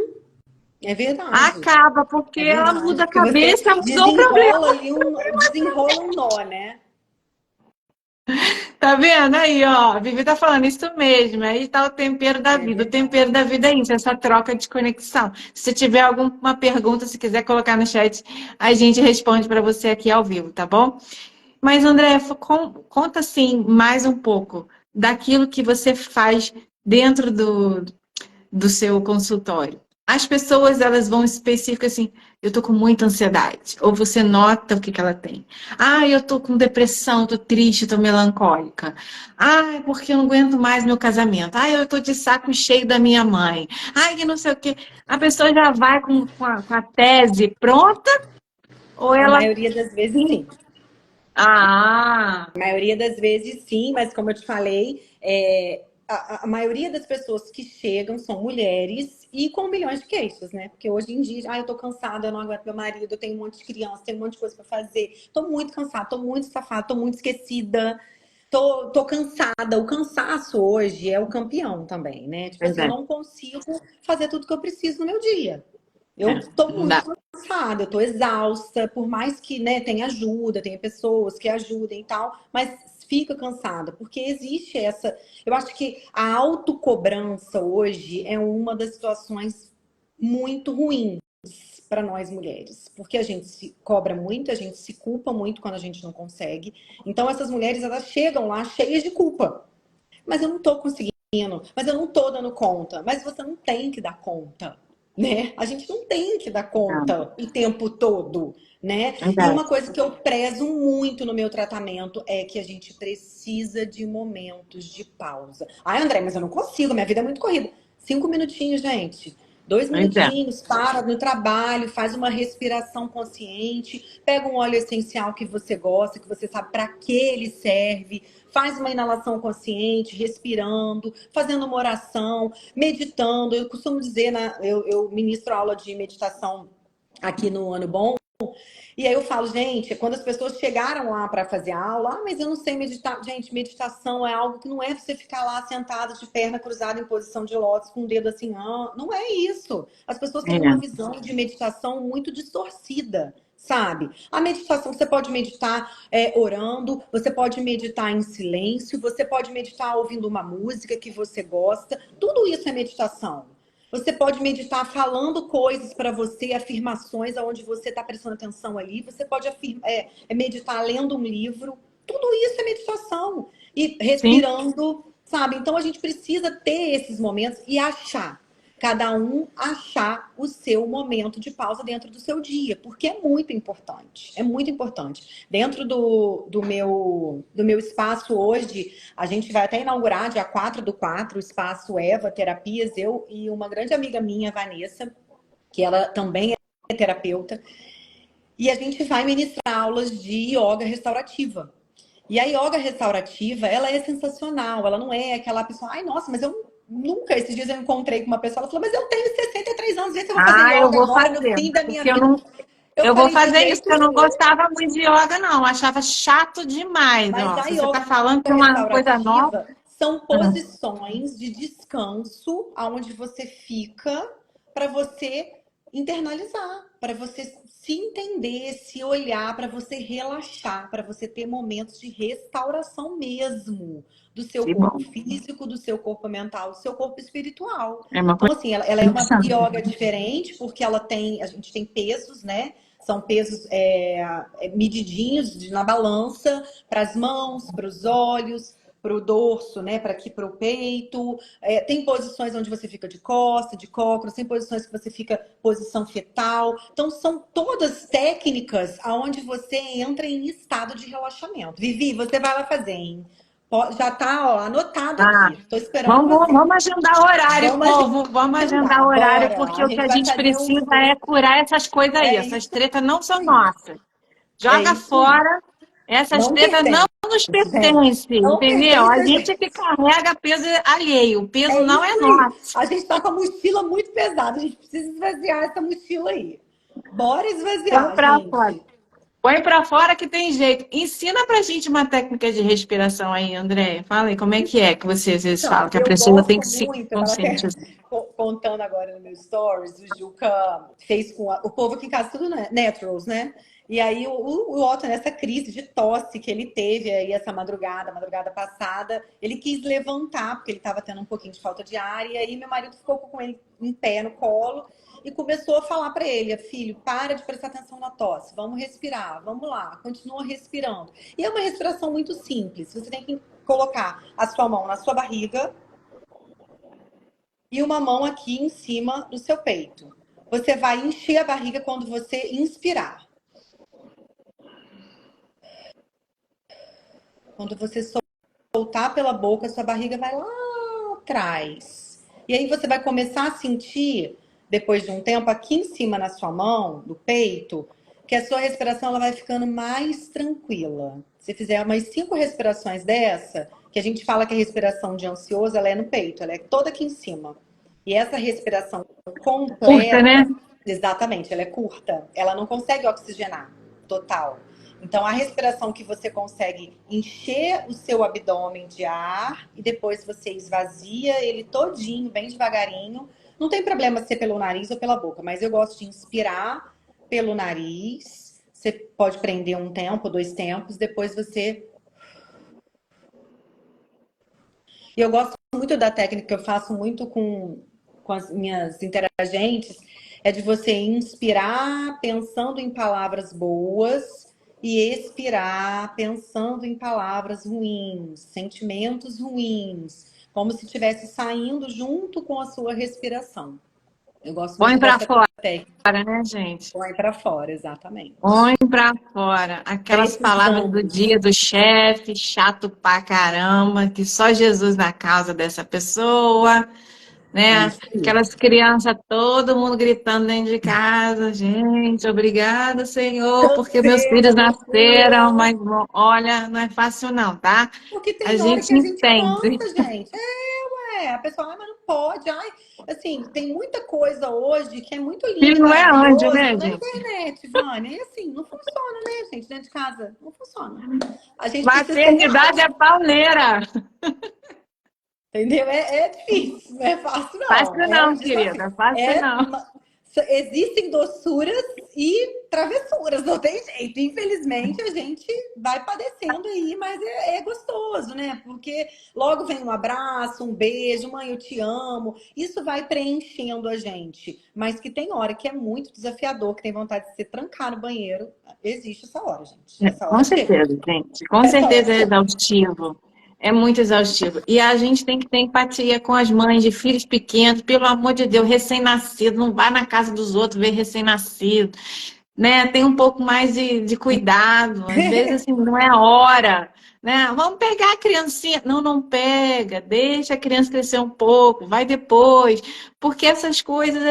É verdade. Acaba, porque É ela verdade. muda a Porque você cabeça, mudou o problema. desenrola um nó, né? Tá vendo aí, ó? A Vivi tá falando isso mesmo. Aí tá o tempero da É vida. O verdade. tempero da vida é isso, essa troca de conexão. Se você tiver alguma pergunta, se quiser colocar no chat, a gente responde para você aqui ao vivo, tá bom? Mas, André, conta assim mais um pouco daquilo que você faz dentro do seu consultório. As pessoas, elas vão específico assim, eu tô com muita ansiedade. Ou você nota o que que ela tem. Ah, eu tô com depressão, tô triste, tô melancólica. Ah, é porque eu não aguento mais meu casamento. Ah, eu tô de saco cheio da minha mãe. Ah, que não sei o quê. A pessoa já vai com a tese pronta ou A ela... maioria das vezes, sim. Ah, A maioria das vezes, sim, mas como eu te falei, a maioria das pessoas que chegam são mulheres e com milhões de queixas, né? Porque hoje em dia, eu tô cansada, eu não aguento meu marido, eu tenho um monte de criança, tenho um monte de coisa para fazer, tô muito cansada, tô muito safada, tô muito esquecida. Tô cansada. O cansaço hoje é o campeão também, né? Tipo assim, eu verdade. não consigo fazer tudo que eu preciso no meu dia. É, Eu tô não dá. muito cansada, eu tô exausta, por mais que, né, tenha ajuda, tenha pessoas que ajudem e tal, mas fica cansada, porque existe essa. Eu acho que a autocobrança hoje é uma das situações muito ruins para nós mulheres, porque a gente se cobra muito, a gente se culpa muito quando a gente não consegue. Então essas mulheres elas chegam lá cheias de culpa. Mas eu não tô conseguindo, mas eu não tô dando conta. Mas você não tem que dar conta, né? A gente não tem que dar Não, conta o tempo todo, né? E verdade. uma coisa que eu prezo muito no meu tratamento é que a gente precisa de momentos de pausa. Ai, André, mas eu não consigo, minha vida é muito corrida. 5 minutinhos, gente. Dois Pois é. minutinhos, para no trabalho, faz uma respiração consciente, pega um óleo essencial que você gosta, que você sabe para que ele serve, faz uma inalação consciente, respirando, fazendo uma oração, meditando. Eu costumo dizer, eu ministro aula de meditação aqui no Ano Bom. E aí eu falo, gente, quando as pessoas chegaram lá para fazer aula, mas eu não sei meditar. Gente, meditação é algo que não é você ficar lá sentado de perna cruzada em posição de lótus com o dedo assim, não é isso. As pessoas têm uma É. visão de meditação muito distorcida, sabe? A meditação, você pode meditar orando, você pode meditar em silêncio, você pode meditar ouvindo uma música que você gosta. Tudo isso é meditação. Você pode meditar falando coisas para você, afirmações aonde você está prestando atenção ali. Você pode meditar lendo um livro. Tudo isso é meditação. E Sim, respirando. sabe? Então a gente precisa ter esses momentos e achar. Cada um achar o seu momento de pausa dentro do seu dia, porque é muito importante. É muito importante. Dentro do meu espaço hoje, a gente vai até inaugurar, dia 4 do 4, o espaço Eva Terapias, eu e uma grande amiga minha, Vanessa, que ela também é terapeuta, e a gente vai ministrar aulas de yoga restaurativa. E a yoga restaurativa, ela é sensacional, ela não é aquela pessoa, ai, nossa, mas eu nunca, esses dias eu encontrei com uma pessoa, ela falou, mas eu tenho 63 anos, vê se eu vou fazer Ah, eu yoga vou agora no fazer, fim da minha porque eu vida. não, Eu eu vou falei, de fazer isso, jeito porque eu não nenhum. gostava muito de yoga, não. Eu achava chato demais. Mas Ó, a se você yoga tá falando que é uma coisa nova. restaurativa são Hum, posições de descanso aonde você fica para você internalizar, para você se entender, se olhar, para você relaxar, para você ter momentos de restauração mesmo do seu que corpo bom. físico, do seu corpo mental, do seu corpo espiritual. É uma Então, coisa assim, ela é uma interessante. yoga diferente porque a gente tem pesos, né? São pesos medidinhos na balança para as mãos, para os olhos, para o dorso, né? Para aqui, para o peito. Tem posições onde você fica de costa, de cócoras, tem posições que você fica posição fetal. Então, são todas técnicas aonde você entra em estado de relaxamento. Vivi, você vai lá fazer, hein? Já tá, ó, anotado Ah, aqui. Estou esperando vamos, você. vamos agendar horário, Vamos povo. Vamos agendar agendar, horário, bora. porque A o que gente a vai gente fazer precisa uns dois. é curar essas coisas aí. É Essas isso tretas não são aí. nossas. É Joga isso aí. fora. Essas Não tretas não pertence, nos gente. pertencem, Não entendeu? pertence A a gente que gente. carrega peso alheio. O peso É não é isso aí. nosso. A gente tá com a mochila muito pesada. A gente precisa esvaziar essa mochila aí. Bora Põe esvaziar, pra fora. gente. Põe pra fora que tem jeito. Ensina pra gente uma técnica de respiração aí, André. Fala aí, como é que você às vezes fala Então, que a eu pessoa tem gosto que se muito, eu tava até conscientizar? contando agora no meu stories, o Juca fez com o povo aqui em casa, tudo naturals, né? E aí o Otto, nessa crise de tosse que ele teve aí essa madrugada passada, ele quis levantar, porque ele estava tendo um pouquinho de falta de ar, e aí meu marido ficou com ele em pé no colo e começou a falar para ele, filho, para de prestar atenção na tosse, vamos respirar, vamos lá, continua respirando. E é uma respiração muito simples, você tem que colocar a sua mão na sua barriga e uma mão aqui em cima do seu peito. Você vai encher a barriga quando você inspirar. Quando você soltar pela boca, sua barriga vai lá atrás. E aí você vai começar a sentir, depois de um tempo, aqui em cima na sua mão, no peito, que a sua respiração ela vai ficando mais tranquila. Se fizer umas 5 respirações dessa, que a gente fala que a respiração de ansioso, ela é no peito, ela é toda aqui em cima. E essa respiração Curta, né? completa, exatamente, ela é curta, ela não consegue oxigenar total. Então, a respiração que você consegue encher o seu abdômen de ar e depois você esvazia ele todinho, bem devagarinho. Não tem problema ser pelo nariz ou pela boca, mas eu gosto de inspirar pelo nariz. Você pode prender um tempo, 2 tempos, depois você. E eu gosto muito da técnica que eu faço muito com as minhas interagentes, é de você inspirar pensando em palavras boas e expirar pensando em palavras ruins, sentimentos ruins, como se estivesse saindo junto com a sua respiração. Eu gosto Põe muito pra dessa fora, técnica. né, gente? Põe para fora, Põe exatamente. pra fora. Aquelas palavras do Precisamos. dia do chefe, chato pra caramba, que só Jesus na causa dessa pessoa, É né? isso aí. Aquelas crianças, todo mundo gritando dentro de casa. Gente, obrigada, Senhor, porque meus filhos Canseira, nasceram, loucura. mas olha, não é fácil não, tá? Porque A tem hora que gente a gente entende. cansa, gente. A pessoa, mas não pode. Ai, assim, tem muita coisa hoje que é muito lindo e Filho não é anjo, maravilhoso né, na gente? internet, Vânia. E assim, não funciona, né, gente? Dentro de casa, não funciona. A gente precisa ser Maternidade real, é pauleira. entendeu? É difícil, não é fácil, não. Fácil É não, um querida, desafio. fácil não. Existem doçuras e travessuras, não tem jeito. Infelizmente, a gente vai padecendo aí, mas é gostoso, né? Porque logo vem um abraço, um beijo, mãe, eu te amo. Isso vai preenchendo a gente. Mas que tem hora que é muito desafiador, que tem vontade de se trancar no banheiro. Existe essa hora, gente. Essa Com hora chega. certeza, gente. Com Essa hora certeza é chega. exaustivo. É muito exaustivo. E a gente tem que ter empatia com as mães de filhos pequenos, pelo amor de Deus, recém-nascido, não vai na casa dos outros ver recém-nascido, né? Tem um pouco mais de cuidado. Às vezes, assim, não é hora, né? Vamos pegar a criancinha. Não, não pega. Deixa a criança crescer um pouco, vai depois. Porque essas coisas,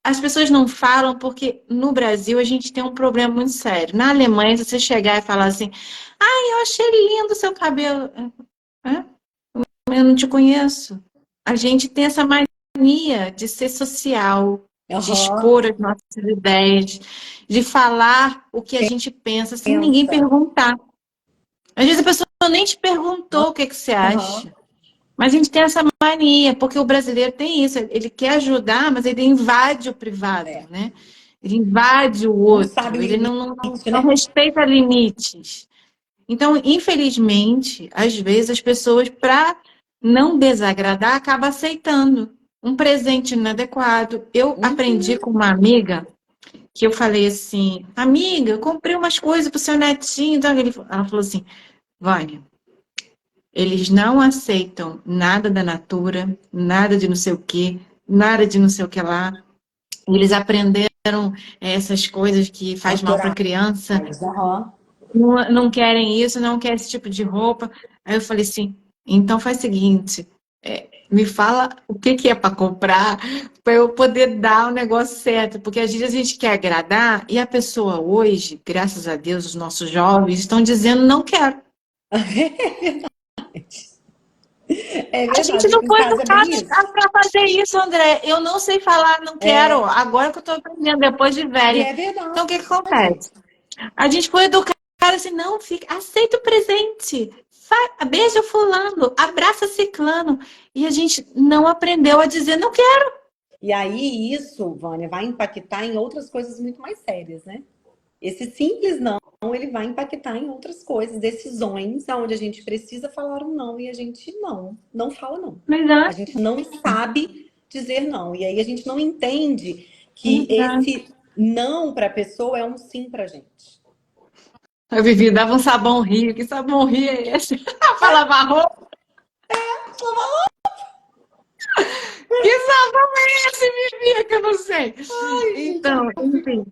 as pessoas não falam, porque no Brasil a gente tem um problema muito sério. Na Alemanha, se você chegar e falar assim, ai, eu achei lindo o seu cabelo. Hã? Eu não te conheço. A gente tem essa mania de ser social, de Aham, expor as nossas ideias, de falar o que a gente pensa sem ninguém pensa. perguntar. Às vezes a pessoa nem te perguntou o que que você Aham. acha. Mas a gente tem essa mania, porque o brasileiro tem isso, ele quer ajudar, mas ele invade o privado, É. né? Ele invade o Não sabe outro, o ele limite, não né? respeita limites. Então, infelizmente, às vezes as pessoas, para não desagradar, acabam aceitando um presente inadequado. Eu aprendi Uhum. com uma amiga que eu falei assim, amiga, eu comprei umas coisas para o seu netinho. Então, ela falou assim, Vânia, eles não aceitam nada da natura, nada de não sei o quê, nada de não sei o que lá. Eles aprenderam essas coisas que faz mal para Naturais. criança, Aham. não querem isso, não querem esse tipo de roupa. Aí eu falei assim, então faz o seguinte, me fala o que que é para comprar, para eu poder dar o negócio certo, porque às vezes a gente quer agradar e a pessoa hoje, graças a Deus, os nossos jovens estão dizendo não quero. É A gente verdade, não aqui em foi casa é educado bem isso. para fazer isso, André. Eu não sei falar não quero, agora que eu estou aprendendo depois de E velha. é Então o que que verdade. acontece? A gente foi educado assim, não, fica, aceita o presente, beija fulano, abraça ciclano. E a gente não aprendeu a dizer, não quero. E aí isso, Vânia, vai impactar em outras coisas muito mais sérias, né? Esse simples não, ele vai impactar em outras coisas, decisões onde a gente precisa falar um não e a gente não fala não. A Exato, gente não sabe dizer não. E aí a gente não entende que exato. esse não para a pessoa é um sim para a gente. Eu vivi, dava um sabão rio, que sabão rio é esse? Falava roupa, que sabão é esse, Vivi, que eu não sei. Ai, gente, Então, enfim.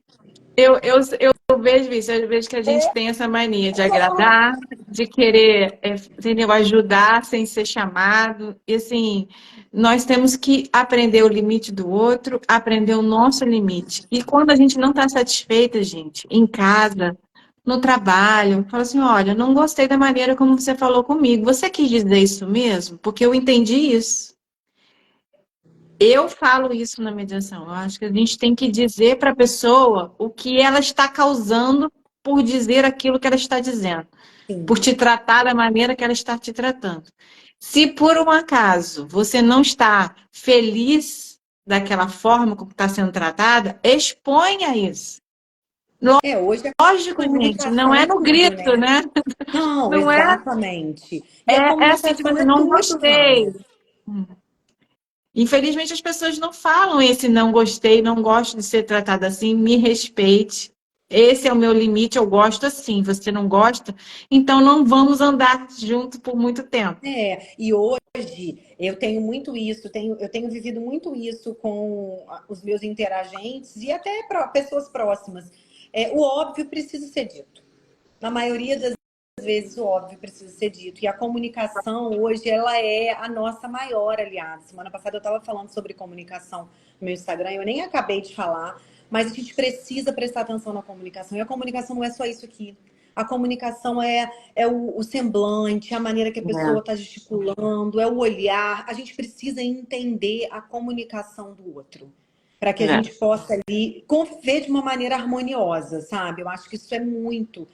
Eu vejo isso, eu vejo que a gente tem essa mania de agradar, de querer, entendeu, ajudar sem ser chamado. E assim, nós temos que aprender o limite do outro, aprender o nosso limite. E quando a gente não está satisfeita, gente, em casa, no trabalho, fala assim, olha, eu não gostei da maneira como você falou comigo. Você quis dizer isso mesmo? Porque eu entendi isso. Eu falo isso na mediação. Eu acho que a gente tem que dizer para a pessoa o que ela está causando por dizer aquilo que ela está dizendo, por sim. te tratar da maneira que ela está te tratando. Se por um acaso você não está feliz daquela forma como está sendo tratada, exponha isso. Hoje a Lógico, gente, não comunicação é é no tudo, grito, né? né? Não, Não é, exatamente. E a é assim, tipo comunicação assim, é não tudo, gostei. Vânia. Infelizmente, as pessoas não falam esse não gostei, não gosto de ser tratada assim, me respeite. Esse é o meu limite, eu gosto assim. Você não gosta? Então não vamos andar junto por muito tempo. E hoje eu tenho muito isso, eu tenho vivido muito isso com os meus interagentes e até pessoas próximas. O óbvio precisa ser dito. Na maioria das vezes o óbvio precisa ser dito. E a comunicação hoje ela é a nossa maior aliada. Semana passada eu estava falando sobre comunicação no meu Instagram, eu nem acabei de falar, mas a gente precisa prestar atenção na comunicação. E a comunicação não é só isso aqui. A comunicação é o semblante, a maneira que a pessoa está gesticulando, é o olhar. A gente precisa entender a comunicação do outro para que a É, gente possa ali conviver de uma maneira harmoniosa, sabe? Eu acho que isso é muito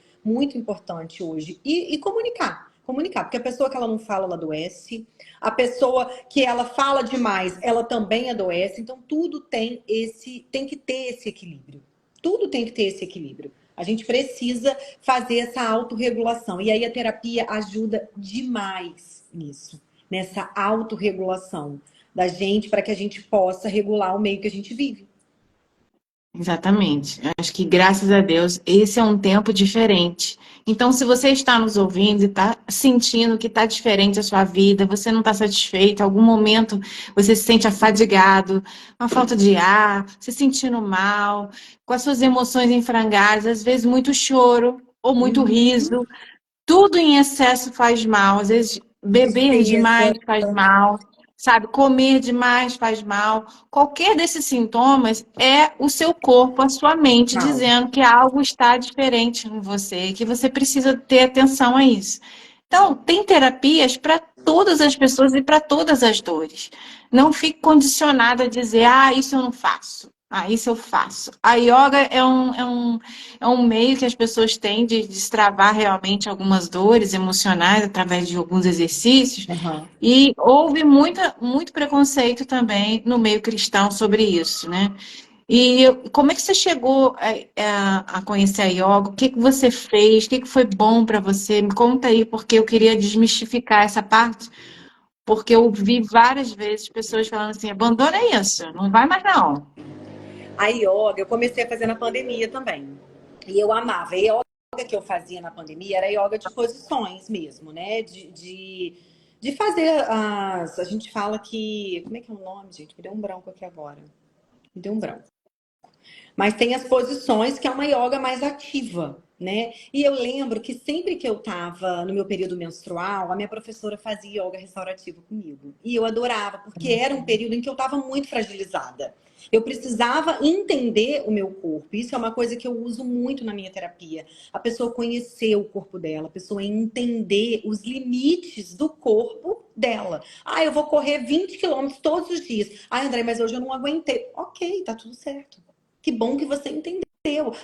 importante hoje. E comunicar. Comunicar, porque a pessoa que ela não fala, ela adoece. A pessoa que ela fala demais, ela também adoece. Então, tudo tem que ter esse equilíbrio. Tudo tem que ter esse equilíbrio. A gente precisa fazer essa autorregulação. E aí a terapia ajuda demais nisso, nessa autorregulação da gente, para que a gente possa regular o meio que a gente vive. Exatamente. Eu acho que, graças a Deus, esse é um tempo diferente. Então, se você está nos ouvindo e está sentindo que está diferente a sua vida, você não está satisfeito, em algum momento você se sente afadigado, uma falta de ar, se sentindo mal, com as suas emoções em frangalhos, às vezes muito choro ou muito Uhum. riso. Tudo em excesso faz mal. Às vezes, beber Tristeza. demais faz mal, sabe? Comer demais faz mal. Qualquer desses sintomas é o seu corpo, a sua mente, Não. dizendo que algo está diferente em você e que você precisa ter atenção a isso. Então, tem terapias para todas as pessoas e para todas as dores. Não fique condicionada a dizer, ah, isso eu não faço. Ah, isso eu faço. A yoga é um meio que as pessoas têm de destravar realmente algumas dores emocionais através de alguns exercícios. Aham. E houve muito preconceito também no meio cristão sobre isso, né? E como é que você chegou a conhecer a yoga? O que que você fez? O que que foi bom para você? Me conta aí, porque eu queria desmistificar essa parte, porque eu vi várias vezes pessoas falando assim, abandona isso, não vai mais não. A yoga eu comecei a fazer na pandemia também. E eu amava. A yoga que eu fazia na pandemia era yoga de posições mesmo, né? De fazer as. A gente fala que. Como é que é o nome, gente? Me deu um branco aqui agora. Me deu um branco. Mas tem as posições que é uma yoga mais ativa, né? E eu lembro que sempre que eu tava no meu período menstrual, a minha professora fazia yoga restaurativa comigo. E eu adorava, porque era um período em que eu tava muito fragilizada. Eu precisava entender o meu corpo. Isso é uma coisa que eu uso muito na minha terapia. A pessoa conhecer o corpo dela, a pessoa entender os limites do corpo dela. Ah, eu vou correr 20 quilômetros todos os dias. Ah, André, mas hoje eu não aguentei. Ok, tá tudo certo. Que bom que você entendeu.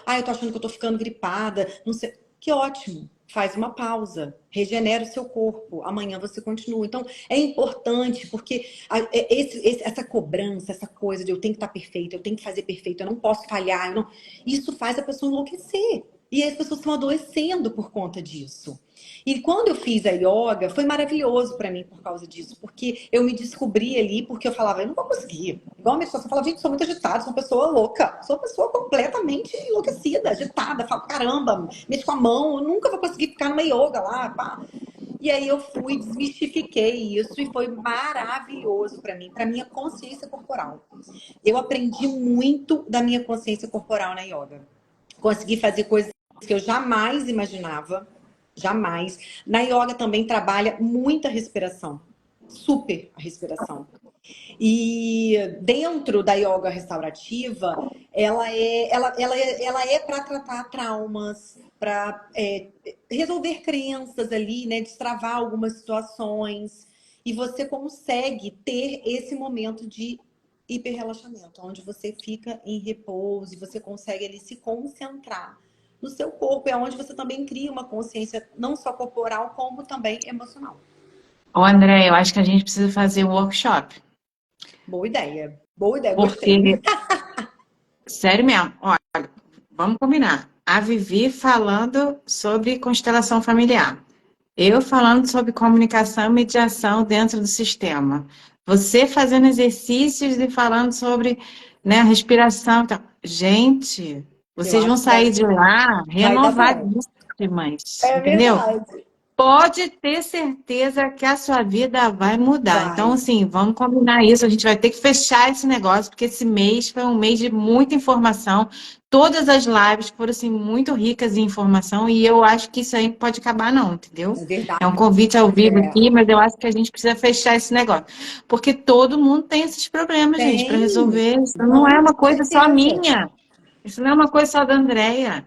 Ah, eu tô achando que eu tô ficando gripada, não sei. Que ótimo. Faz uma pausa, regenera o seu corpo. Amanhã você continua. Então, é importante porque essa cobrança, essa coisa de eu tenho que estar perfeita, eu tenho que fazer perfeito, eu não posso falhar, isso faz a pessoa enlouquecer. E as pessoas estão adoecendo por conta disso. E quando eu fiz a yoga, foi maravilhoso para mim por causa disso, porque eu me descobri ali, porque eu falava, eu não vou conseguir. Igual a minha situação, falava, gente, sou muito agitada, sou uma pessoa louca, sou uma pessoa completamente enlouquecida, agitada, falo, caramba, mexo com a mão, eu nunca vou conseguir ficar numa yoga lá, pá. E aí eu fui, desmistifiquei isso e foi maravilhoso para mim, para minha consciência corporal. Eu aprendi muito da minha consciência corporal na yoga. Consegui fazer coisas que eu jamais imaginava. Jamais. Na yoga também trabalha muita respiração. Super a respiração. E dentro da yoga restaurativa, ela é para tratar traumas, para resolver crenças ali, né? Destravar algumas situações. E você consegue ter esse momento de hiperrelaxamento, onde você fica em repouso e você consegue ali se concentrar no seu corpo. É onde você também cria uma consciência não só corporal, como também emocional. Ô, André, eu acho que a gente precisa fazer um workshop, Boa ideia, gostei. porque, sério mesmo, ó, vamos combinar. A Vivi falando sobre constelação familiar. Eu falando sobre comunicação e mediação dentro do sistema. Você fazendo exercícios e falando sobre, né, respiração. Então, gente, Eu vocês vão acho que vai, sair de lá vai dar bom. renovadíssimas, É entendeu? verdade. Pode ter certeza que a sua vida vai mudar. Então, Vai. assim, vamos combinar isso. A gente vai ter que fechar esse negócio, porque esse mês foi um mês de muita informação. Todas as lives foram, assim, muito ricas em informação e eu acho que isso aí não pode acabar, não, entendeu? É verdade. É um convite ao vivo É. aqui, mas eu acho que a gente precisa fechar esse negócio. Porque todo mundo tem esses problemas, gente, para Tem. resolver. Isso não é Não, uma com coisa só certeza. minha. Isso não é uma coisa só da Andrea.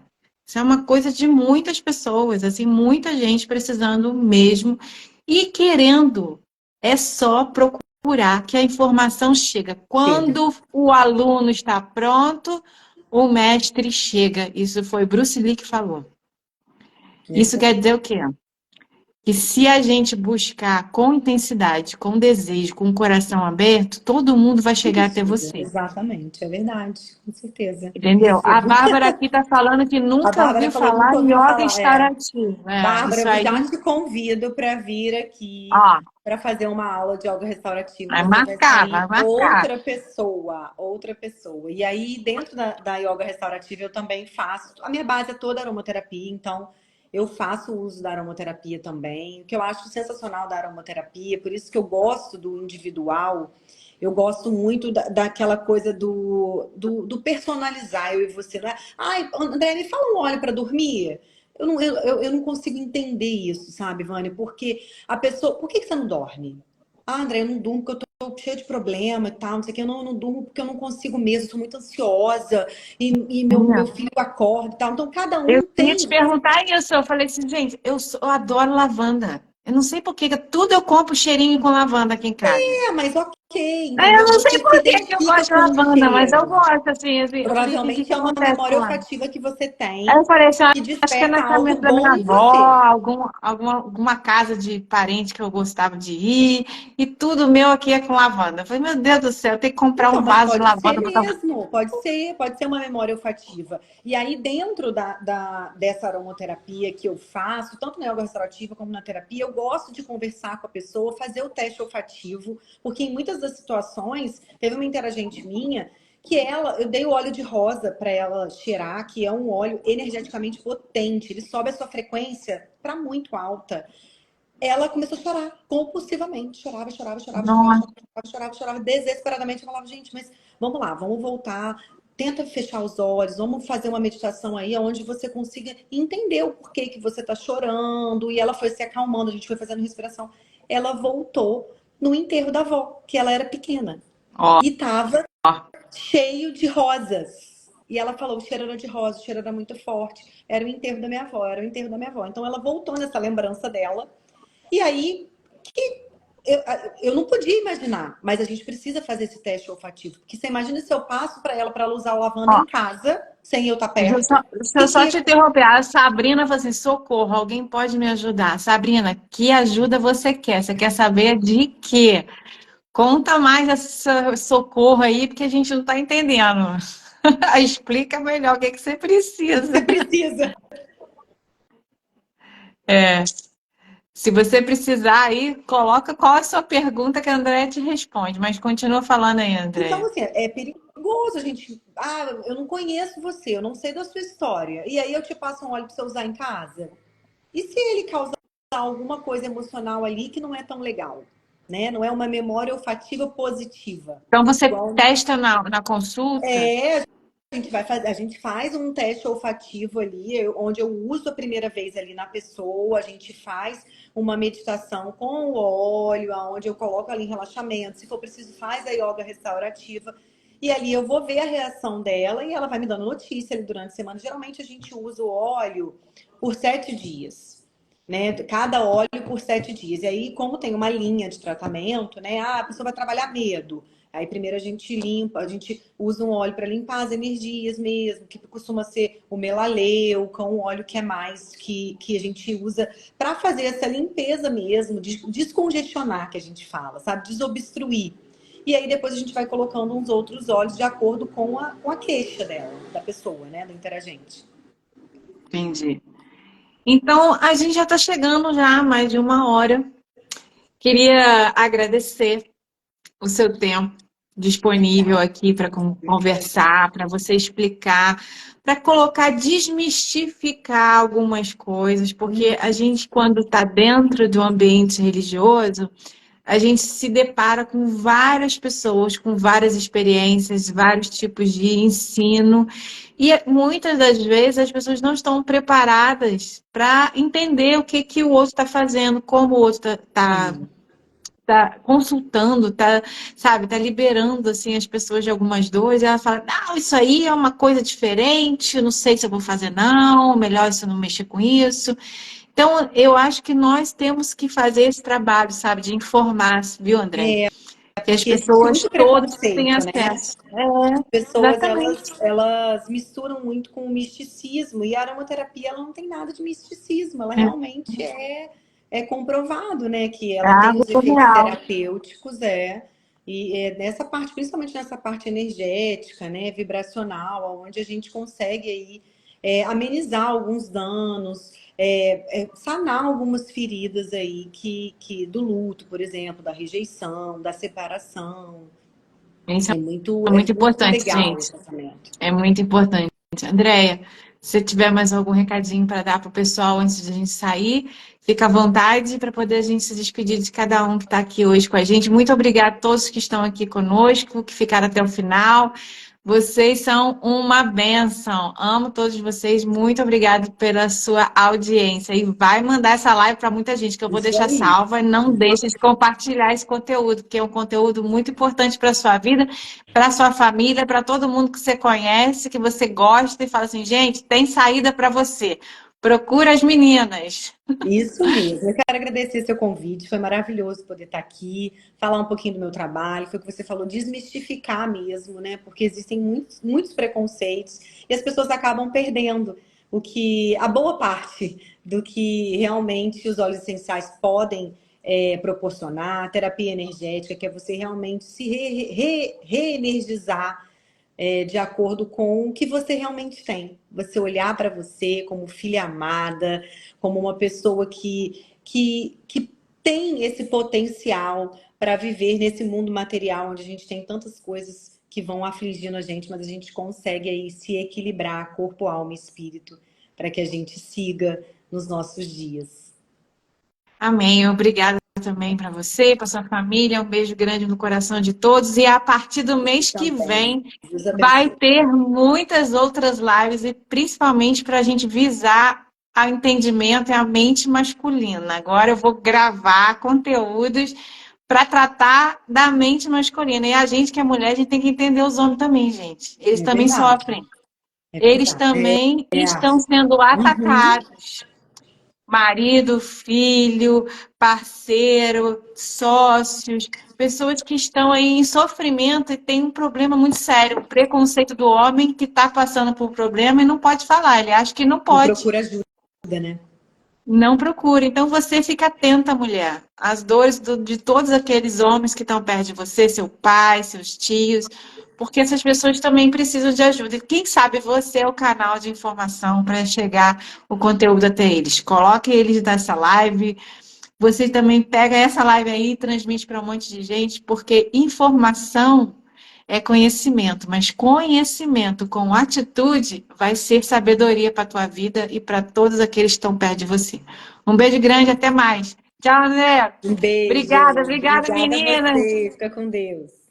Isso é uma coisa de muitas pessoas, assim, muita gente precisando mesmo e querendo. É só procurar que a informação chega. Chega. Quando o aluno está pronto, o mestre chega. Isso foi Bruce Lee que falou. Isso Isso. quer dizer o quê? que se a gente buscar com intensidade, com desejo, com o coração aberto, todo mundo vai chegar Tudo até chega, você. exatamente, é verdade, com certeza. Entendeu? Eu A vou... Bárbara aqui está falando que A nunca Bárbara ouviu falou, falar nunca em ouviu yoga falar. É, restaurativo. Bárbara, Isso eu aí, já te convido para vir aqui ó, para fazer uma aula de yoga restaurativo. vai Você vai marcar, vai sair marcar. outra pessoa, outra pessoa. E aí, dentro da yoga restaurativa, eu também faço. A minha base é toda aromaterapia, então eu faço uso da aromaterapia também. O que eu acho sensacional da aromaterapia, por isso que eu gosto do individual. Eu gosto muito daquela coisa do personalizar, eu e você. Não é? Ai, André, me fala um óleo para dormir. Eu não consigo entender isso, sabe, Vânia? Porque a pessoa. Por que você não dorme? Ah, André, eu não durmo porque eu tô cheia de problema e tal, não sei o que. Eu não durmo porque eu não consigo mesmo, eu sou muito ansiosa e meu filho acorda e tal. Então, cada Eu um ia te tem. perguntar isso. Eu falei assim, gente, eu adoro lavanda. Eu não sei por que tudo eu compro cheirinho com lavanda aqui em casa. É, mas ok, Eu entendeu? não sei Você se por que eu identifica gosto de com o lavanda, mas eu cheiro. gosto, assim. Eu falei, gente, o Provavelmente que é uma acontece com memória lavanda? olfativa que você Aí tem eu falei assim, que acho que é desperta na algo cabeça da minha bom em avó, você. alguma casa de parente que eu gostava de ir, e tudo meu aqui é com lavanda. Eu falei, meu Deus do céu, eu tenho que comprar um Então, mas vaso de pode ser lavanda para botar. mesmo, pode ser uma memória olfativa. E aí, dentro dessa aromaterapia que eu faço, tanto na yoga restaurativa como na terapia, eu gosto de conversar com a pessoa, fazer o teste olfativo, porque em muitas das situações, teve uma interagente minha que eu dei o óleo de rosa para ela cheirar, que é um óleo energeticamente potente, ele sobe a sua frequência para muito alta. Ela começou a chorar compulsivamente. Nossa, Chorava desesperadamente. Eu falava, gente, mas vamos lá, vamos voltar. Tenta fechar os olhos, vamos fazer uma meditação aí onde você consiga entender o porquê que você tá chorando. E ela foi se acalmando, a gente foi fazendo respiração. Ela voltou no enterro da avó, que ela era pequena. ó, E tava cheio de rosas. E ela falou, o cheiro era de rosa, o cheiro era muito forte. Era o enterro da minha avó, era o enterro da minha avó. Então ela voltou nessa lembrança dela e aí, eu, eu não podia imaginar, mas a gente precisa fazer esse teste olfativo. Porque você imagina se eu passo para ela usar o lavanda ó. em casa, sem eu estar Deixa perto, eu e só que te interromper. A Sabrina falou assim: socorro, alguém pode me ajudar? Sabrina, que ajuda você quer? Você quer saber de quê? Conta mais esse socorro aí, porque a gente não está entendendo. Explica melhor o que você você precisa. precisa. É, se você precisar aí, coloca qual é a sua pergunta que a André te responde. Mas continua falando aí, Então, André. assim, é perigoso a gente. Ah, eu não conheço você, eu não sei da sua história. E aí eu te passo um óleo para você usar em casa. E se ele causar alguma coisa emocional ali que não é tão legal? Né? Não é uma memória olfativa positiva. Então você Igual testa na consulta? a gente faz um teste olfativo ali, onde eu uso a primeira vez ali na pessoa, a gente faz uma meditação com o óleo, onde eu coloco ali em relaxamento, se for preciso, faz a yoga restaurativa. E ali eu vou ver a reação dela e ela vai me dando notícia ali durante a semana. Geralmente a gente usa o óleo por 7 dias. Né? Cada óleo por 7 dias. E aí, como tem uma linha de tratamento, né? Ah, a pessoa vai trabalhar medo. Aí primeiro a gente limpa, a gente usa um óleo para limpar as energias mesmo, que costuma ser o melaleuca, um óleo que é mais que a gente usa para fazer essa limpeza mesmo, descongestionar que a gente fala, sabe? Desobstruir. E aí depois a gente vai colocando uns outros óleos de acordo com a queixa dela, da pessoa, né? Do interagente. Entendi. Então, a gente já está chegando já a mais de uma hora. Queria agradecer o seu tempo disponível aqui para conversar, para você explicar, para colocar, desmistificar algumas coisas, porque a gente, quando está dentro do ambiente religioso, a gente se depara com várias pessoas, com várias experiências, vários tipos de ensino, e muitas das vezes as pessoas não estão preparadas para entender o que o outro está fazendo, como o outro está Sim. tá consultando, tá, sabe, tá liberando assim as pessoas de algumas dores, e ela fala, não, isso aí é uma coisa diferente, eu não sei se eu vou fazer não, melhor se eu não mexer com isso. Então, eu acho que nós temos que fazer esse trabalho, sabe, de informar, viu, André? Que as Porque existe pessoas muito todas têm preconceito, né? acesso. É, Pessoas exatamente. elas misturam muito com o misticismo e a aromaterapia ela não tem nada de misticismo, ela É, realmente é comprovado, né, que É ela tem os algo efeitos real. terapêuticos, e nessa parte, principalmente nessa parte energética, né, vibracional, onde a gente consegue aí amenizar alguns danos, sanar algumas feridas aí que do luto, por exemplo, da rejeição, da separação. Isso é É muito muito importante, legal gente. esse tratamento. É muito importante. Andréia, se tiver mais algum recadinho para dar para o pessoal antes de a gente sair, fica à vontade para poder a gente se despedir de cada um que está aqui hoje com a gente. Muito obrigada a todos que estão aqui conosco, que ficaram até o final. Vocês são uma bênção. Amo todos vocês. Muito obrigada pela sua audiência. E vai mandar essa live para muita gente, que eu vou Isso deixar aí. salva. Não deixe de compartilhar esse conteúdo, que é um conteúdo muito importante para a sua vida, para sua família, para todo mundo que você conhece, que você gosta, e fala assim, gente, tem saída para você. Procura as meninas. Isso mesmo. Eu quero agradecer seu convite. Foi maravilhoso poder estar aqui, falar um pouquinho do meu trabalho. Foi o que você falou, desmistificar mesmo, né? Porque existem muitos, muitos preconceitos e as pessoas acabam perdendo a boa parte do que realmente os óleos essenciais podem proporcionar, a terapia energética, que é você realmente se reenergizar de acordo com o que você realmente tem. Você olhar para você como filha amada, como uma pessoa que tem esse potencial para viver nesse mundo material onde a gente tem tantas coisas que vão afligindo a gente, mas a gente consegue aí se equilibrar corpo, alma e espírito para que a gente siga nos nossos dias. Amém. Obrigada também para você, para sua família. Um beijo grande no coração de todos. E a partir do mês que Também. vem, Deus vai abençoe. ter muitas outras lives, e principalmente para a gente visar o entendimento e a mente masculina. Agora eu vou gravar conteúdos para tratar da mente masculina. E a gente que é mulher, a gente tem que entender os homens também, gente. Eles É também verdade. sofrem. É Eles verdade. também É. estão sendo Uhum. atacados. Marido, filho, parceiro, sócios, pessoas que estão aí em sofrimento e tem um problema muito sério, o preconceito do homem que está passando por problema e não pode falar, ele acha que não Não pode, procura ajuda, né? não procura. Então você fica atenta, mulher, às dores de todos aqueles homens que estão perto de você, seu pai, seus tios, porque essas pessoas também precisam de ajuda. E quem sabe você é o canal de informação para chegar o conteúdo até eles. Coloque eles nessa live. Você também pega essa live aí e transmite para um monte de gente, porque informação é conhecimento, mas conhecimento com atitude vai ser sabedoria para a tua vida e para todos aqueles que estão perto de você. Um beijo grande, até mais. Tchau, André. Um beijo. Obrigada, obrigada, Obrigada a meninas. você. Fica com Deus.